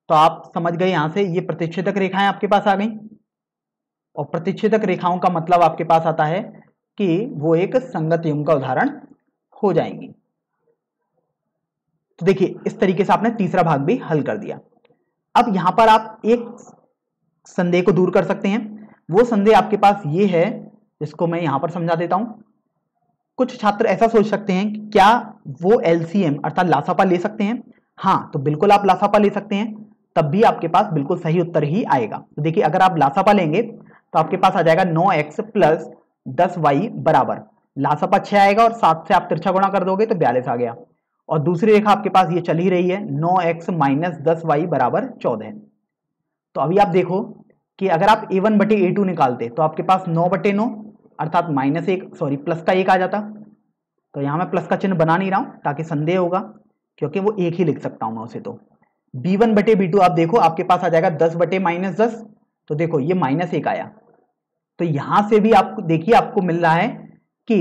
तो आप समझ गए यहाँ से ये प्रतिच्छेदक रेखाएं आपके पास आ गई। और प्रतिच्छेदक रेखाओं का मतलब आपके पास आता है कि वो एक संगत युग्म का उदाहरण हो जाएंगी। तो देखिए इस तरीके से आपने तीसरा भाग भी हल कर दिया। अब यहां पर आप एक संदेह को दूर कर सकते हैं। वो संदेह आपके पास ये है, जिसको मैं यहां पर समझा देता हूं। कुछ छात्र ऐसा सोच सकते हैं कि क्या वो एलसीएम अर्थात लासापा ले सकते हैं? हाँ, तो बिल्कुल आप लासापा ले सकते हैं, तब भी आपके पास बिल्कुल सही उत्तर ही आएगा। तो देखिए अगर आप लासापा लेंगे तो आपके पास आ जाएगा 9x प्लस 10y बराबर, लासापा 6 आएगा और 7 से आप तिरछा गुणा कर दोगे तो 42 आ गया। और दूसरी रेखा आपके पास ये चल ही रही है, 9x माइनस 10y बराबर 14। तो अभी आप देखो कि अगर आप A1 बटे A2 निकालते तो आपके पास 9 बटे 9 अर्थात प्लस का 1 आ जाता। तो यहां मैं प्लस का चिन्ह बना नहीं रहा हूं ताकि संदेह होगा, क्योंकि वो एक ही लिख सकता हूं मैं उसे। तो B1 बटे B2 आप देखो आपके पास आ जाएगा 10 बटे -10, तो देखो ये -1 आया। तो यहां से भी आपको देखिए आपको मिल रहा है कि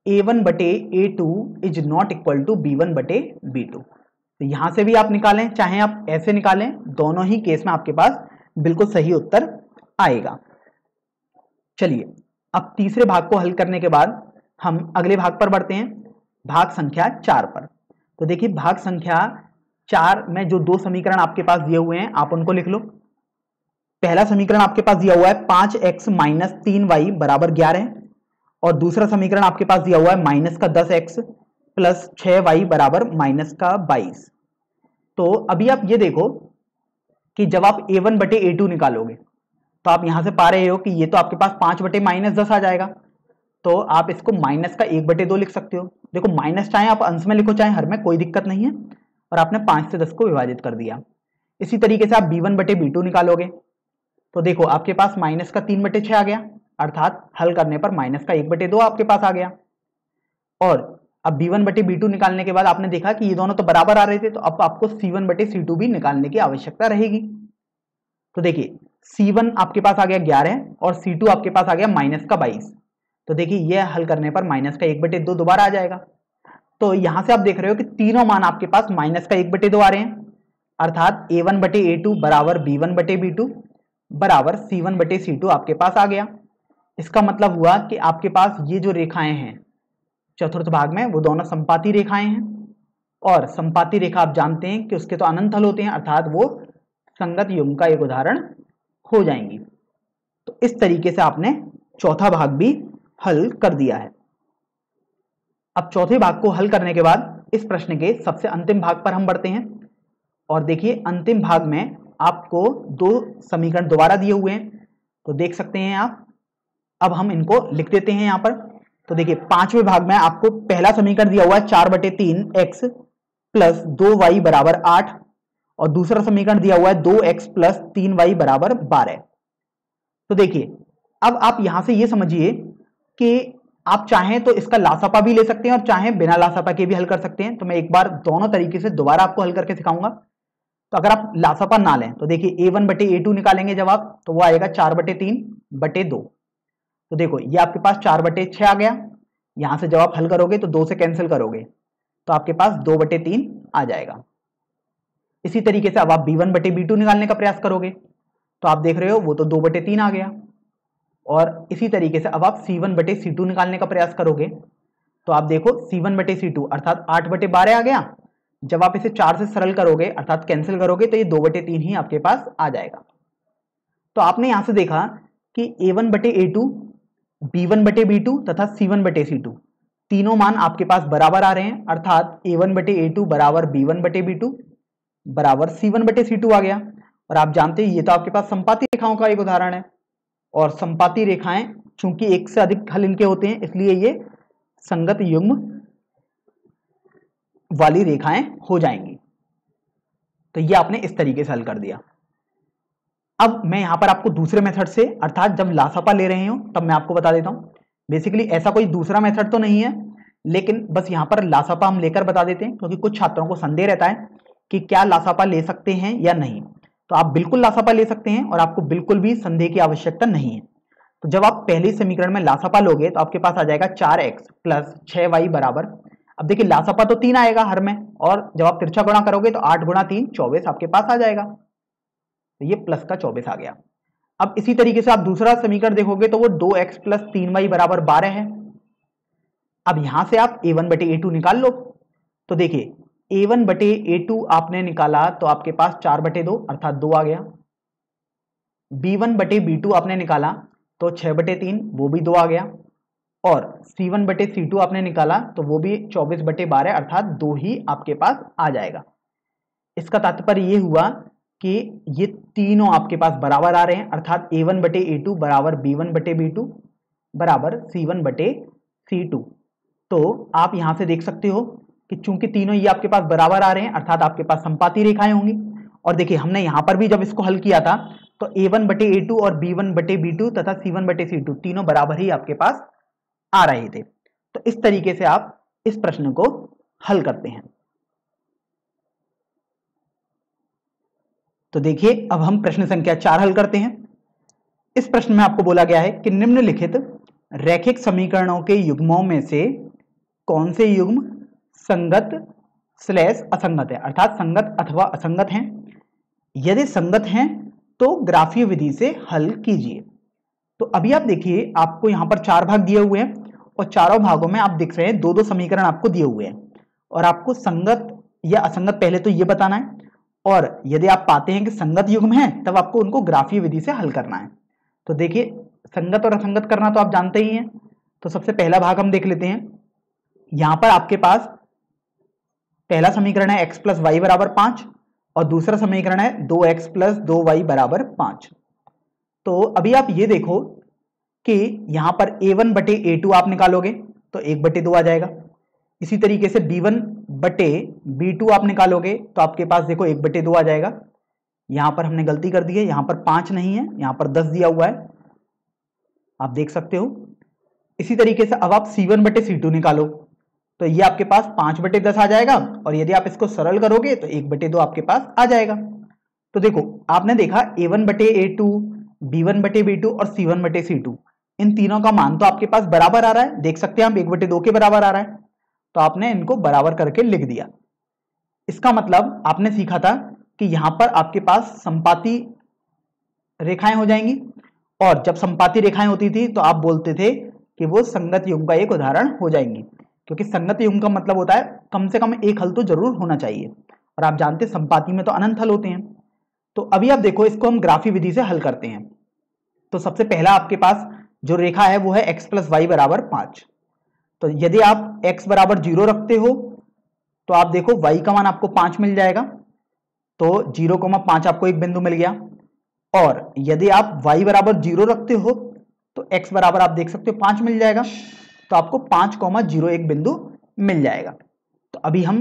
A1 बटे A2 is not equal to B1 बटे B2। तो यहां से भी आप निकालें, चाहे आप ऐसे निकालें, दोनों ही केस में आपके पास बिल्कुल सही उत्तर आएगा। चलिए अब तीसरे भाग को हल करने के बाद हम अगले भाग पर बढ़ते हैं, भाग संख्या 4 पर। तो देखिए भाग संख्या 4 में जो दो समीकरण आपके पास दिए हुए हैं आप उनको लिख लो। पहला समीकरण आपके पास दिया हुआ है 5x माइनस 3y बराबर 11, और दूसरा समीकरण आपके पास दिया हुआ है माइनस का 10x प्लस 6y बराबर माइनस का 22। तो अभी आप ये देखो कि जब आप A1 बटे A2 निकालोगे तो आप यहां से पा रहे हो कि ये तो आपके पास 5 बटे -10 आ जाएगा। तो आप इसको माइनस का 1 बटे 2 लिख सकते हो। देखो माइनस चाहे आप अंश में लिखो चाहे हर में, कोई दिक्कत नहीं है। और आपने 5 से 10 को विभाजित कर दिया। इसी तरीके से आप B1 बटे B2 निकालोगे तो देखो आपके पास माइनस का 3 बटे 6 आ गया, अर्थात हल करने पर माइनस का 1 बटे 2 आपके पास आ गया। और अब B1 बटे B2 निकालने के बाद आपने देखा कि ये दोनों तो बराबर आ रहे थे, तो अब आपको C1 बटे C2 भी निकालने की आवश्यकता रहेगी। तो देखिए C1 आपके पास आ गया 11 और C2 आपके पास आ गया माइनस का 22। तो देखिए यह हल करने पर माइनस का 1 बटे 2 दोबारा आ जाएगा। तो यहां से आप देख रहे हो कि तीनों मान आपके पास माइनस का 1 बटे 2 आ रहे हैं, अर्थात A1 बटे A2 बराबर B1 बटे B2 बराबर C1 बटे C2 आपके पास आ गया। इसका मतलब हुआ कि आपके पास ये जो रेखाएं हैं चतुर्थ भाग में वो दोनों संपाती रेखाएं हैं, और संपाती रेखा आप जानते हैं कि उसके तो अनंत हल होते हैं, अर्थात वो संगत युग्म का एक उदाहरण हो जाएंगी। तो इस तरीके से आपने चौथा भाग भी हल कर दिया है। अब चौथे भाग को हल करने के बाद इस प्रश्न के सबसे अंतिम भाग पर हम बढ़ते हैं। और देखिए अंतिम भाग में आपको दो समीकरण दोबारा दिए हुए हैं, तो देख सकते हैं आप। अब हम इनको लिख देते हैं यहां पर। तो देखिए पांचवें भाग में आपको पहला समीकरण दिया हुआ है 4 बटे 3 x प्लस 2y बराबर 8, और दूसरा समीकरण दिया हुआ है 2x प्लस 3y बराबर 12। तो देखिए अब आप यहां से ये समझिए कि आप चाहें तो इसका लासापा भी ले सकते हैं और चाहें बिना लासापा के भी हल कर सकते हैं। तो मैं एक बार दोनों तरीके से दोबारा आपको हल करके सिखाऊंगा। तो अगर आप लासापा ना लें तो देखिए A1 बटे A2 निकालेंगे जब आप, तो वो आएगा 4 बटे 3 बटे 2। तो देखो ये आपके पास 4 बटे 6 आ गया। यहां से जब आप हल करोगे तो 2 से कैंसिल करोगे तो आपके पास 2 बटे 3 आ जाएगा। इसी तरीके से अब आप B1 बटे B2 निकालने का प्रयास करोगे तो आप देख रहे हो वो तो 2 बटे 3 आ गया। और इसी तरीके से अब आप C1 बटे C2 निकालने का प्रयास करोगे तो आप देखो C1 बटे C2 अर्थात 8 बटे 12 आ गया। जब आप इसे 4 से सरल करोगे अर्थात कैंसिल करोगे तो ये 2 बटे 3 ही आपके पास आ जाएगा। तो आपने यहां से देखा कि A1 बटे A2, B1 बटे B2 तथा C1 बटे C2 तीनों मान आपके पास बराबर आ रहे हैं, अर्थात A1 बटे A2 बराबर B1 बटे B2 बराबर C1 बटे C2 आ गया। और आप जानते हैं ये तो आपके पास संपाती रेखाओं का एक उदाहरण है, और संपाती रेखाएं चूंकि एक से अधिक हल इनके होते हैं इसलिए ये संगत युग्म वाली रेखाएं हो जाएंगी। तो ये आपने इस तरीके से हल कर दिया। अब मैं यहां पर आपको दूसरे मेथड से, अर्थात जब लासापा ले रहे हो तब मैं आपको बता देता हूं। बेसिकली ऐसा कोई दूसरा मेथड तो नहीं है, लेकिन बस यहां पर लासापा हम लेकर बता देते हैं, क्योंकि कुछ छात्रों को संदेह रहता है कि क्या लासापा ले सकते हैं या नहीं। तो आप बिल्कुल लासापा ले सकते हैं और आपको बिल्कुल भी संदेह की आवश्यकता नहीं है। तो जब आप पहले समीकरण में लासापा लोगे तो आपके पास आ जाएगा 4x प्लस 6y बराबर, अब देखिए लासापा तो 3 आएगा हर में, और जब आप तिरछा गुणा करोगे तो 8 गुणा 3 24 आपके पास आ जाएगा। तो ये प्लस का 24 आ गया। अब इसी तरीके से आप दूसरा समीकरण देखोगे तो वो 2x प्लस 3y बराबर 12 है। अब यहां से आप a1 बटे a2 निकाल लो। तो देखिए a1 बटे a2 आपने निकाला तो आपके पास 4 बटे 2 अर्थात 2 आ गया। b1 बटे b2 आपने निकाला तो 6 बटे 3 वो भी 2 आ गया। और c1 बटे c2 आपने निकाला तो वो भी 24 बटे 12 अर्थात 2 ही आपके पास आ जाएगा। इसका तात्पर्य ये हुआ कि ये तीनों आपके पास बराबर आ रहे हैं, अर्थात a1 बटे a2 बराबर b1 बटे b2 बराबर c1 बटे c2। तो आप यहां से देख सकते हो कि चूंकि तीनों ये आपके पास बराबर आ रहे हैं, अर्थात आपके पास संपाती रेखाएं होंगी। और देखिए हमने यहां पर भी जब इसको हल किया था तो a1 बटे a2 और b1 बटे b2 तथा c1 बटे c2 तीनों बराबर ही आपके पास आ रहे थे। तो इस तरीके से आप इस प्रश्न को हल करते हैं। तो देखिए अब हम प्रश्न संख्या 4 हल करते हैं। इस प्रश्न में आपको बोला गया है कि निम्नलिखित रैखिक समीकरणों के युग्मों में से कौन से युग्म संगत स्लैश असंगत है, अर्थात संगत अथवा असंगत हैं। यदि संगत हैं तो ग्राफीय विधि से हल कीजिए। तो अभी आप देखिए आपको यहां पर 4 भाग दिए हुए हैं और चारों भागों में आप देख रहे हैं 2-2 समीकरण आपको दिए हुए हैं, और आपको संगत या असंगत पहले तो ये बताना है, और यदि आप पाते हैं कि संगत युग्म है तब आपको उनको ग्राफीय विधि से हल करना है। तो देखिए संगत और असंगत करना तो आप जानते ही हैं। तो सबसे पहला भाग हम देख लेते हैं। यहां पर आपके पास पहला समीकरण है x प्लस वाई बराबर 5 और दूसरा समीकरण है 2x प्लस 2y बराबर 5। तो अभी आप ये देखो कि यहां पर a1 बटे a2 आप निकालोगे तो 1 बटे 2 आ जाएगा। इसी तरीके से b1 बटे b2 आप निकालोगे तो आपके पास देखो 1 बटे 2 आ जाएगा। यहां पर हमने गलती कर दी है, यहां पर 5 नहीं है, यहां पर 10 दिया हुआ है, आप देख सकते हो। इसी तरीके से अब आप c1 बटे c2 निकालो तो ये आपके पास 5 बटे 10 आ जाएगा, और यदि आप इसको सरल करोगे तो 1 बटे 2 आपके पास आ जाएगा। तो देखो आपने देखा a1 बटे a2, b1 बटे b2 और c1 बटे c2 इन तीनों का मान तो आपके पास बराबर आ रहा है, देख सकते हैं आप 1 बटे 2 के बराबर आ रहा है। तो आपने इनको बराबर करके लिख दिया। इसका मतलब आपने सीखा था कि यहां पर आपके पास संपाती रेखाएं हो जाएंगी, और जब संपाती रेखाएं होती थी तो आप बोलते थे कि वो संगत युग्म का एक उदाहरण हो जाएंगी, क्योंकि संगत युग्म का मतलब होता है कम से कम एक हल तो जरूर होना चाहिए, और आप जानते हैं संपाती में तो अनंत हल होते हैं। तो अभी आप देखो इसको हम ग्राफी विधि से हल करते हैं। तो सबसे पहला आपके पास जो रेखा है वो है x प्लस वाई बराबर 5। तो यदि आप x बराबर 0 रखते हो तो आप देखो y का मान आपको 5 मिल जाएगा, तो 0,5 आपको एक बिंदु मिल गया। और यदि आप y बराबर 0 रखते हो तो x बराबर आप देख सकते हो 5 मिल जाएगा, तो आपको 5,0 एक बिंदु मिल जाएगा। तो अभी हम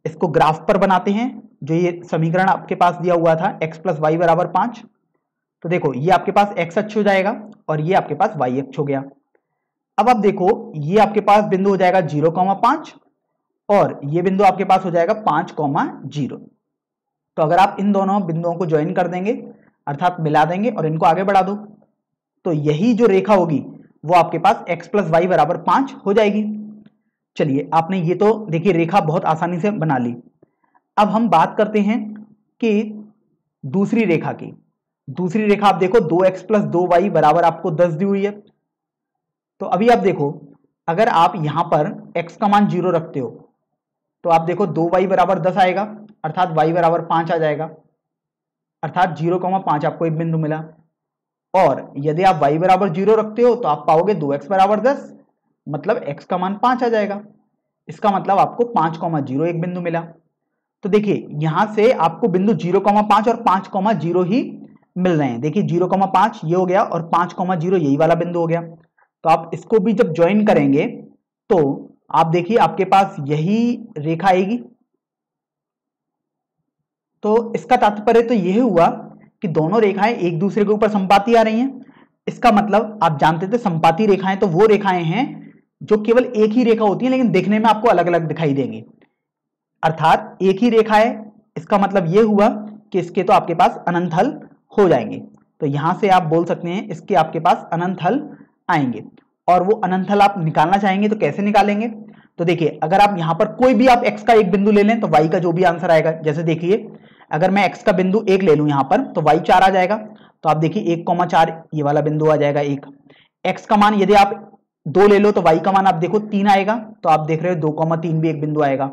इसको ग्राफ पर बनाते हैं। जो ये समीकरण आपके पास दिया हुआ था x प्लस वाई बराबर 5, तो देखो ये आपके पास x अक्ष हो जाएगा और ये आपके पास y अक्ष हो गया। अब आप देखो ये आपके पास बिंदु हो जाएगा 0,5 और ये बिंदु आपके पास हो जाएगा 5,0। तो अगर आप इन दोनों बिंदुओं को ज्वाइन कर देंगे अर्थात मिला देंगे और इनको आगे बढ़ा दो, तो यही जो रेखा होगी वो आपके पास x प्लस वाई बराबर 5 हो जाएगी। चलिए आपने ये तो देखिए रेखा बहुत आसानी से बना ली। अब हम बात करते हैं कि दूसरी रेखा की। दूसरी रेखा आप देखो 2x प्लस 2y बराबर आपको 10 दी हुई है। तो अभी आप देखो अगर आप यहां पर x का मान 0 रखते हो तो आप देखो 2y बराबर 10 आएगा, अर्थात y बराबर 5 आ जाएगा, अर्थात 0,5 आपको एक बिंदु मिला। और यदि आप y बराबर 0 रखते हो तो आप पाओगे 2x बराबर 10, मतलब x का मान 5 आ जाएगा। इसका मतलब आपको 5,0 एक बिंदु मिला। तो देखिए यहां से आपको बिंदु 0,5 और 5,0 ही मिल रहे हैं। देखिए 0,5 ये हो गया और 5,0 यही वाला बिंदु हो गया। तो आप इसको भी जब ज्वाइन करेंगे तो आप देखिए आपके पास यही रेखा आएगी। तो इसका तात्पर्य तो यह हुआ कि दोनों रेखाएं एक दूसरे के ऊपर संपाती आ रही हैं। इसका मतलब आप जानते थे संपाती रेखाएं तो वो रेखाएं हैं जो केवल एक ही रेखा होती है लेकिन देखने में आपको अलग अलग दिखाई देंगी, अर्थात एक ही रेखा है। इसका मतलब ये हुआ कि इसके तो आपके पास अनंत हल हो जाएंगे। तो यहां से आप बोल सकते हैं इसके आपके पास अनंत हल आएंगे। और वो अनंत हल आप निकालना चाहेंगे तो कैसे निकालेंगे? तो देखिए, अगर आप यहां पर कोई भी आप x का एक बिंदु ले लें तो y का जो भी आंसर आएगा, जैसे देखिए अगर मैं x का बिंदु 1 ले लूं यहां पर तो y 4 आ जाएगा। तो आप देखिए 1,4 ये वाला बिंदु आ जाएगा 1। x का मान यदि आप 2 ले लो तो y का मान आप देखो 3 आएगा। तो आप देख रहे हो 2,3 भी एक बिंदु आएगा।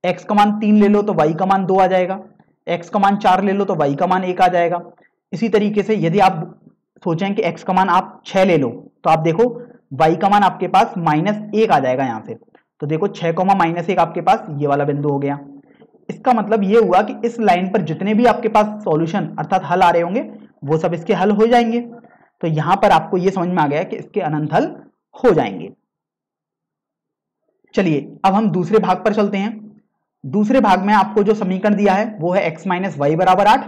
x का मान 3 ले लो तो y का मान 2 आ जाएगा। x का मान 4 ले लो तो y का मान 1 आ जाएगा। इसी तरीके से यदि आप सोचें कि x का मान आप 6 ले लो तो आप देखो y का मान आपके पास -1 आ जाएगा यहाँ से। तो देखो 6, -1 आपके पास ये वाला बिंदु हो गया। इसका मतलब ये हुआ कि इस लाइन पर जितने भी आपके पास सॉल्यूशन अर्थात हल आ रहे होंगे वो सब इसके हल हो जाएंगे। तो यहां पर आपको ये समझ में आ गया कि इसके अनंत हल हो जाएंगे। चलिए अब हम दूसरे भाग पर चलते हैं। दूसरे भाग में आपको जो समीकरण दिया है वो है x - y = 8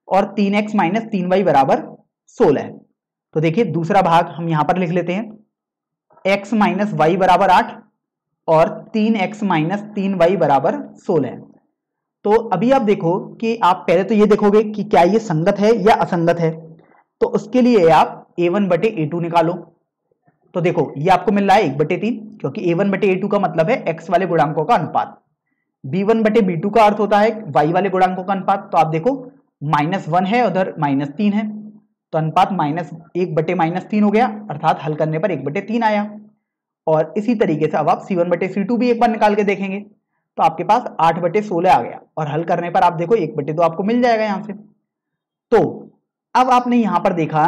और 3x - 3y = 16। तो देखिए दूसरा भाग हम यहां पर लिख लेते हैं, x - y = 8 और 3x - 3y = 16। तो अभी आप देखो कि आप पहले तो ये देखोगे कि क्या ये संगत है या असंगत है। तो उसके लिए आप a1/a2 निकालो। तो देखो ये आपको मिल रहा है 1/3, क्योंकि a1/a2 का मतलब है x वाले गुणांकों का अनुपात। b1/b2 का अर्थ होता है y वाले गुणांकों का अनुपात। तो आप देखो -1 है, उधर -3 है, तो अनुपात -1/-3 हो गया, अर्थात हल करने पर 1/3 आया। और इसी तरीके से अब आप c1/c2 भी एक बार निकाल के देखेंगे तो आपके पास 8/16 आ गया, और हल करने पर आप देखो 1/2 आपको मिल जाएगा यहां से। तो अब आपने यहां पर देखा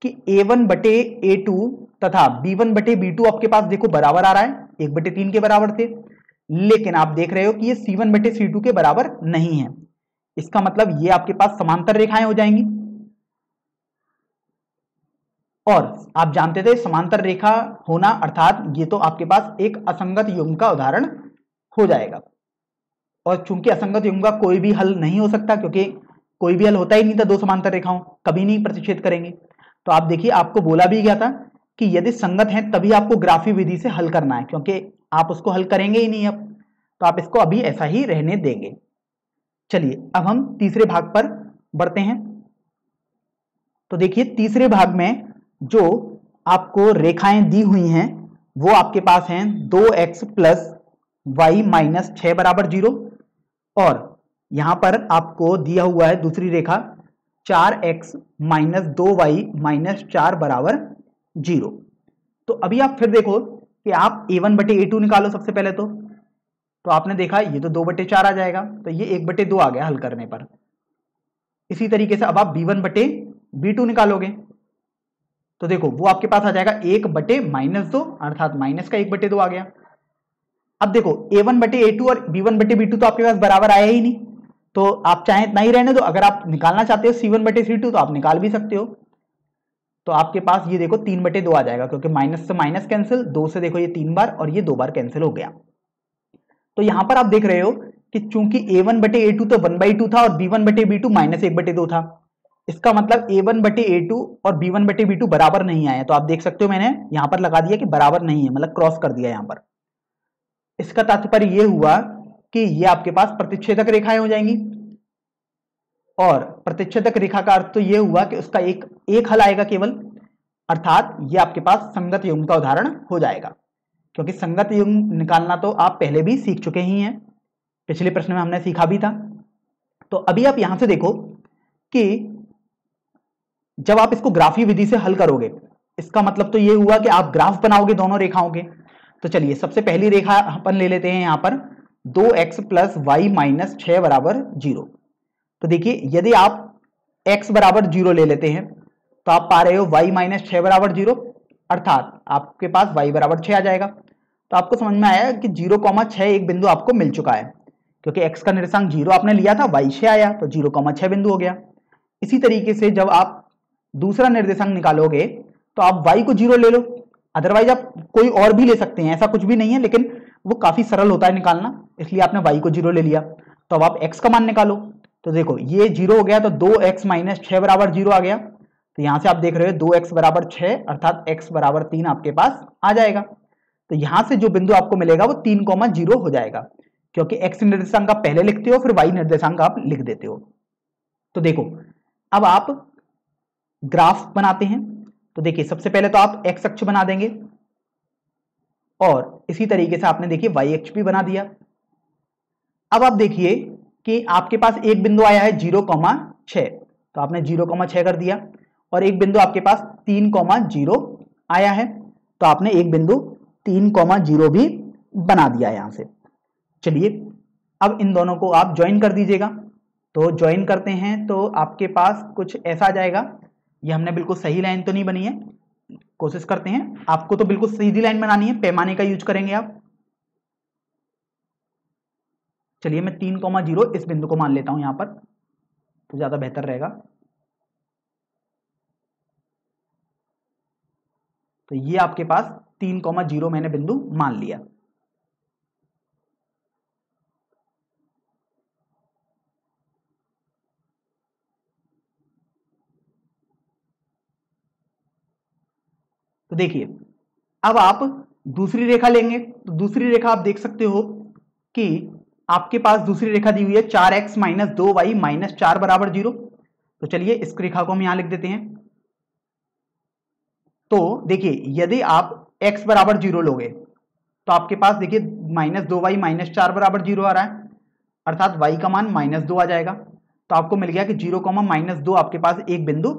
कि a1/a2 तथा b1/b2 आपके पास देखो बराबर आ रहा है, 1/3 के बराबर थे। लेकिन आप देख रहे हो कि ये c1/c2 के बराबर नहीं है। इसका मतलब ये आपके पास समांतर रेखाएं हो जाएंगी। और आप जानते थे समांतर रेखा होना अर्थात ये तो आपके पास एक असंगत युग्म का उदाहरण हो जाएगा। और चूंकि असंगत युग्म का कोई भी हल नहीं हो सकता, क्योंकि कोई भी हल होता ही नहीं था दो समांतर रेखाओं, कभी नहीं प्रतिच्छेद करेंगे। तो आप देखिए आपको बोला भी गया था कि यदि संगत है तभी आपको ग्राफी विधि से हल करना है, क्योंकि आप उसको हल करेंगे ही नहीं अब, तो आप इसको अभी ऐसा ही रहने देंगे। चलिए अब हम तीसरे भाग पर बढ़ते हैं। तो देखिए तीसरे भाग में जो आपको रेखाएं दी हुई हैं वो आपके पास हैं 2x + y - 6 = 0, और यहां पर आपको दिया हुआ है दूसरी रेखा 4x - 2y - 4 = 0। तो अभी आप फिर देखो कि आप a1/a2 निकालो सबसे पहले। तो आपने देखा ये तो 2/4 आ जाएगा, तो ये 1/2 आ गया हल करने पर। इसी तरीके से अब आप b1/b2 निकालोगे तो देखो वो आपके पास आ जाएगा 1/-2, अर्थात माइनस का 1/2 आ गया। अब देखो a1/a2 और b1/b2 तो आपके पास बराबर आया ही नहीं, तो आप चाहे इतना ही रहने दो। अगर आप निकालना चाहते हो c1/c2 तो आप निकाल भी सकते हो। तो आपके पास ये देखो 3/2 आ जाएगा, क्योंकि माइनस से माइनस कैंसिल, 2 से देखो ये 3 बार और ये 2 बार कैंसिल हो गया। तो यहां पर आप देख रहे हो कि चूंकि a1/a2 तो 1/2 था और b1/b2 -1/2 था, इसका मतलब a1/a2 और b1/b2 बराबर नहीं आए। तो आप देख सकते हो मैंने यहां पर लगा दिया कि बराबर नहीं है, मतलब क्रॉस कर दिया यहां पर। इसका तात्पर्य यह हुआ कि ये आपके पास प्रतिच्छेदक रेखाएं हो जाएंगी, और प्रतिच्छेदक रेखा का अर्थ तो यह हुआ कि उसका एक हल आएगा केवल, अर्थात ये आपके पास संगत युग्म का उदाहरण हो जाएगा। क्योंकि संगत युग्म निकालना तो आप पहले भी सीख चुके ही हैं, पिछले प्रश्न में हमने सीखा भी था। तो अभी आप यहां से देखो कि जब आप इसको ग्राफी विधि से हल करोगे, इसका मतलब तो ये हुआ कि आप ग्राफ बनाओगे दोनों रेखाओं के। तो चलिए सबसे पहली रेखा अपन ले लेते हैं यहां पर 2x + y - 6 = 0। तो देखिए यदि आप x = 0 ले लेते हैं तो आप पा रहे हो y - 6 = 0, अर्थात आपके पास y = 6 आ जाएगा। तो आपको समझ में आया कि 0,6 एक बिंदु आपको मिल चुका है, क्योंकि x का निर्देशांक 0 आपने लिया था, y 6 आया, तो 0,6 बिंदु हो गया। इसी तरीके से जब आप दूसरा निर्देशांक निकालोगे तो आप y को 0 ले लो, अदरवाइज आप कोई और भी ले सकते हैं, ऐसा कुछ भी नहीं है, लेकिन वो काफी सरल होता है निकालना, इसलिए आपने y को 0 ले लिया। तो अब आप x का मान निकालो, तो देखो ये 0 हो गया तो 2x माइनस 6 बराबर 0 आ गया। तो यहां से आप देख रहे हो 2x बराबर 6 अर्थात x बराबर 3 आपके पास आ जाएगा। तो यहां से जो बिंदु आपको मिलेगा वो 3,0 हो जाएगा, क्योंकि x निर्देशांक आप पहले लिखते हो फिर y निर्देशांक आप लिख देते हो। तो देखो अब आप ग्राफ बनाते हैं। तो देखिए सबसे पहले तो आप x अक्ष बना देंगे और इसी तरीके से आपने देखिए y अक्ष भी बना दिया। अब आप देखिए कि आपके पास एक बिंदु आया है 0,6, तो आपने 0,6 कर दिया, और एक बिंदु आपके पास 3,0 आया है, तो आपने एक बिंदु 3,0 भी बना दिया यहां से। चलिए अब इन दोनों को आप ज्वाइन कर दीजिएगा। तो ज्वाइन करते हैं तो आपके पास कुछ ऐसा आ जाएगा। ये हमने बिल्कुल सही लाइन तो नहीं बनी है, कोशिश करते हैं। आपको तो बिल्कुल सीधी लाइन बनानी है, पैमाने का यूज करेंगे आप। चलिए मैं 3,0 इस बिंदु को मान लेता हूं यहां पर, तो ज्यादा बेहतर रहेगा। तो ये आपके पास 3,0 मैंने बिंदु मान लिया। तो देखिए अब आप दूसरी रेखा लेंगे। तो दूसरी रेखा आप देख सकते हो कि आपके पास दूसरी रेखा दी हुई है 4x माइनस 2y माइनस 4 बराबर 0। तो चलिए इस रेखा को हम यहां लिख देते हैं। तो देखिए यदि आप x बराबर 0 लोगे तो आपके पास देखिए माइनस 2y माइनस 4 बराबर 0 आ रहा है, अर्थात y का मान -2 आ जाएगा। तो आपको मिल गया कि 0,-2 आपके पास एक बिंदु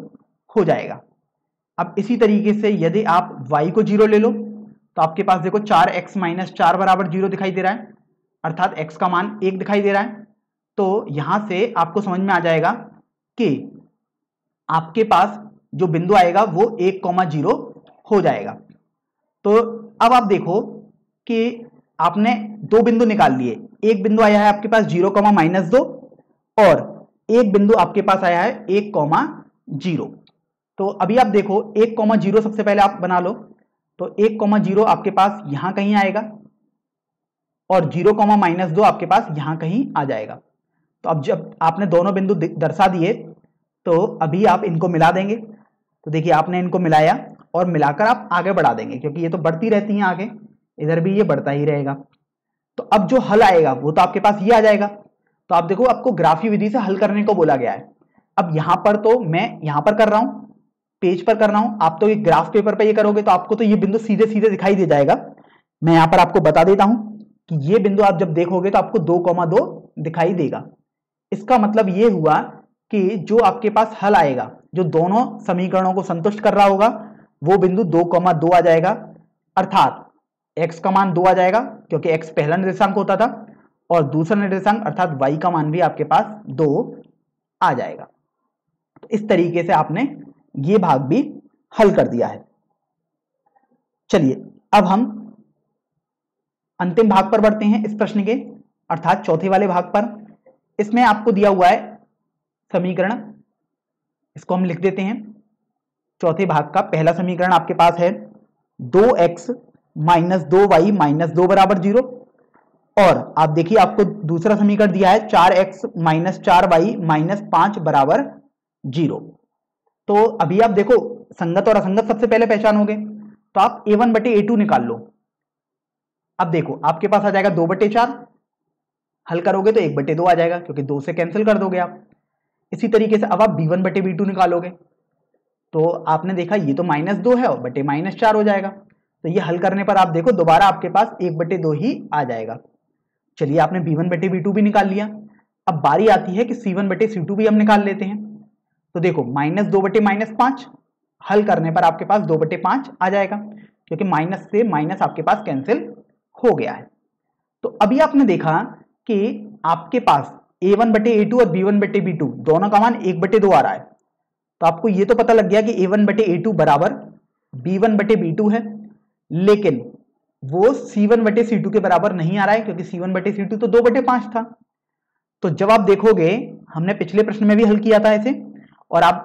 हो जाएगा। अब इसी तरीके से यदि आप y को 0 ले लो तो आपके पास देखो 4x माइनस 4 बराबर 0 दिखाई दे रहा है, अर्थात x का मान 1 दिखाई दे रहा है। तो यहां से आपको समझ में आ जाएगा कि आपके पास जो बिंदु आएगा वो 1,0 हो जाएगा। तो अब आप देखो कि आपने दो बिंदु निकाल लिए। एक बिंदु आया है आपके पास 0,-2 और एक बिंदु आपके पास आया है 1,0। तो अभी आप देखो 1,0 सबसे पहले आप बना लो। तो 1,0 आपके पास यहां कहीं आएगा और 0,-2 आपके पास यहां कहीं आ जाएगा। तो अब जब आपने दोनों बिंदु दर्शा दिए तो अभी आप इनको मिला देंगे। तो देखिए आपने इनको मिलाया और मिलाकर आप आगे बढ़ा देंगे, क्योंकि ये तो बढ़ती रहती हैं आगे, इधर भी ये बढ़ता ही रहेगा। तो अब जो हल आएगा वो तो आपके पास ये आ जाएगा। तो आप देखो आपको ग्राफी विधि से हल करने को बोला गया है। अब यहां पर तो मैं यहां पर कर रहा हूं, पेज पर कर रहा हूं, आप तो ये ग्राफ पेपर पर ये करोगे तो आपको तो ये बिंदु सीधे सीधे दिखाई दे जाएगा। मैं यहां पर आपको बता देता हूं कि ये बिंदु आप जब देखोगे तो आपको 2,2 दिखाई देगा। इसका मतलब ये हुआ कि जो आपके पास हल आएगा, जो दोनों समीकरणों को संतुष्ट कर रहा होगा, वो बिंदु 2,2 आ जाएगा, अर्थात x का मान 2 आ जाएगा क्योंकि x पहला निर्देशांक होता था, और दूसरा निर्देशांक अर्थात y का मान भी आपके पास 2 आ जाएगा। तो इस तरीके से आपने ये भाग भी हल कर दिया है। चलिए अब हम अंतिम भाग पर बढ़ते हैं इस प्रश्न के, अर्थात चौथे वाले भाग पर। इसमें आपको दिया हुआ है समीकरण, इसको हम लिख देते हैं। चौथे भाग का पहला समीकरण आपके पास है 2x माइनस 2y माइनस 2 बराबर 0, और आप देखिए आपको दूसरा समीकरण दिया है 4x माइनस 4y माइनस 5 बराबर 0। तो अभी आप देखो संगत और असंगत सबसे पहले पहचानोगे, तो आप a1 बटे a2 निकाल लो। अब देखो आपके पास आ जाएगा 2/4, हल करोगे तो 1/2 आ जाएगा क्योंकि 2 से कैंसिल कर दोगे आप। इसी तरीके से अब आप b1 बटे b2 निकालोगे, तो आपने देखा ये तो -2 है और बटे -4 हो जाएगा। तो ये हल करने पर आप देखो दोबारा आपके पास 1/2 ही आ जाएगा। चलिए आपने b1 बटे b2 भी निकाल लिया। अब बारी आती है कि c1 बटे c2 भी हम निकाल लेते हैं। तो देखो -2 बटे -5, हल करने पर आपके पास 2/5 आ जाएगा क्योंकि माइनस से माइनस आपके पास कैंसिल हो गया है। तो अभी आपने देखा कि आपके पास a1 बटे a2 और b1 बटे b2 दोनों का मान 1/2 आ रहा है। तो आपको ये तो पता लग गया कि a1 बटे a2 बराबर b1 बटे b2 है, लेकिन वो c1 बटे c2 के बराबर नहीं आ रहा है क्योंकि c1 बटे c2 तो 2/5 था। तो जब आप देखोगे, हमने पिछले प्रश्न में भी हल किया था ऐसे, और आप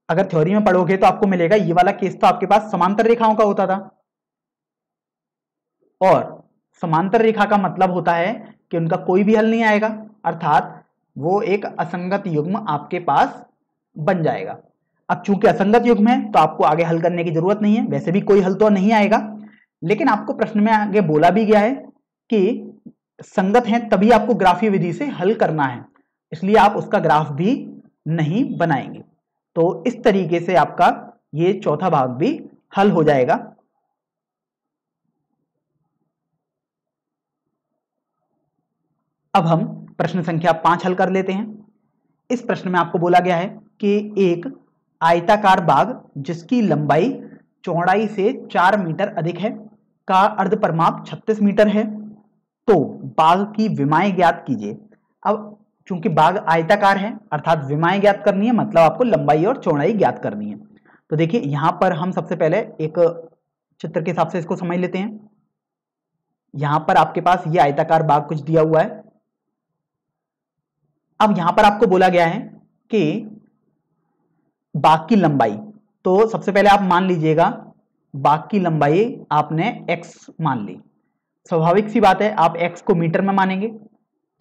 अगर थ्योरी में पढ़ोगे तो आपको मिलेगा ये वाला केस तो आपके पास समांतर रेखाओं का होता था, और समांतर रेखा का मतलब होता है कि उनका कोई भी हल नहीं आएगा, अर्थात वो एक असंगत युग्म आपके पास बन जाएगा। अब चूंकि असंगत युग्म है तो आपको आगे हल करने की जरूरत नहीं है, वैसे भी कोई हल तो नहीं आएगा, लेकिन आपको प्रश्न में आगे बोला भी गया है कि संगत है तभी आपको ग्राफीय विधि से हल करना है, इसलिए आप उसका ग्राफ भी नहीं बनाएंगे। तो इस तरीके से आपका ये चौथा भाग भी हल हो जाएगा। अब हम प्रश्न संख्या 5 हल कर लेते हैं। इस प्रश्न में आपको बोला गया है कि एक आयताकार बाग जिसकी लंबाई चौड़ाई से 4 मीटर अधिक है का अर्ध परिमाप 36 मीटर है, तो बाग की विमाएं ज्ञात कीजिए। अब चूंकि बाग आयताकार है अर्थात विमाएं ज्ञात करनी है, मतलब आपको लंबाई और चौड़ाई ज्ञात करनी है। तो देखिए यहां पर हम सबसे पहले एक चित्र के हिसाब से इसको समझ लेते हैं। यहां पर आपके पास ये आयताकार बाग कुछ दिया हुआ है। अब यहां पर आपको बोला गया है कि बाग की लंबाई, तो सबसे पहले आप मान लीजिएगा बाग की लंबाई आपने x मान ली। स्वाभाविक सी बात है आप x को मीटर में मानेंगे,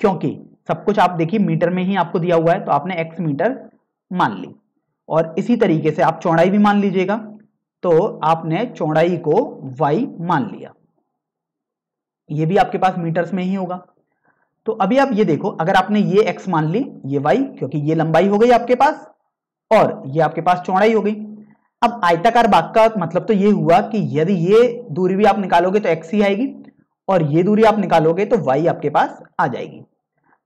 क्योंकि सब कुछ आप देखिए मीटर में ही आपको दिया हुआ है, तो आपने x मीटर मान ली। और इसी तरीके से आप चौड़ाई भी मान लीजिएगा, तो आपने चौड़ाई को y मान लिया, ये भी आपके पास मीटर्स में ही होगा। तो अभी आप ये देखो, अगर आपने ये x मान ली, ये y, क्योंकि ये लंबाई हो गई आपके पास और ये आपके पास चौड़ाई हो गई। अब आयताकार बाग का मतलब तो ये हुआ कि यदि ये दूरी भी आप निकालोगे तो x ही आएगी और ये दूरी आप निकालोगे तो y आपके पास आ जाएगी।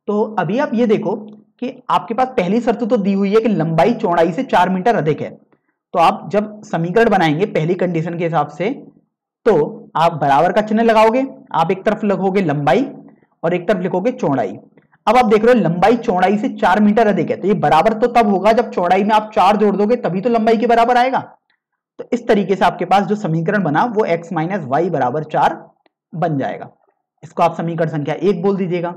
तो अभी आप ये देखो कि आपके पास पहली शर्त तो दी हुई है कि लंबाई चौड़ाई से 4 मीटर अधिक है, तो आप जब समीकरण बनाएंगे पहली कंडीशन के हिसाब से, तो आप बराबर का चिन्ह लगाओगे, आप एक तरफ लिखोगे लंबाई और एक तरफ लिखोगे चौड़ाई। अब आप देख रहे हो लंबाई चौड़ाई से 4 मीटर अधिक है, तो ये बराबर तो तब होगा जब चौड़ाई में आप 4 जोड़ दोगे, तभी तो लंबाई के बराबर आएगा। तो इस तरीके से आपके पास जो समीकरण बना वो x माइनस वाई बराबर 4 बन जाएगा। इसको आप समीकरण संख्या 1 बोल दीजिएगा।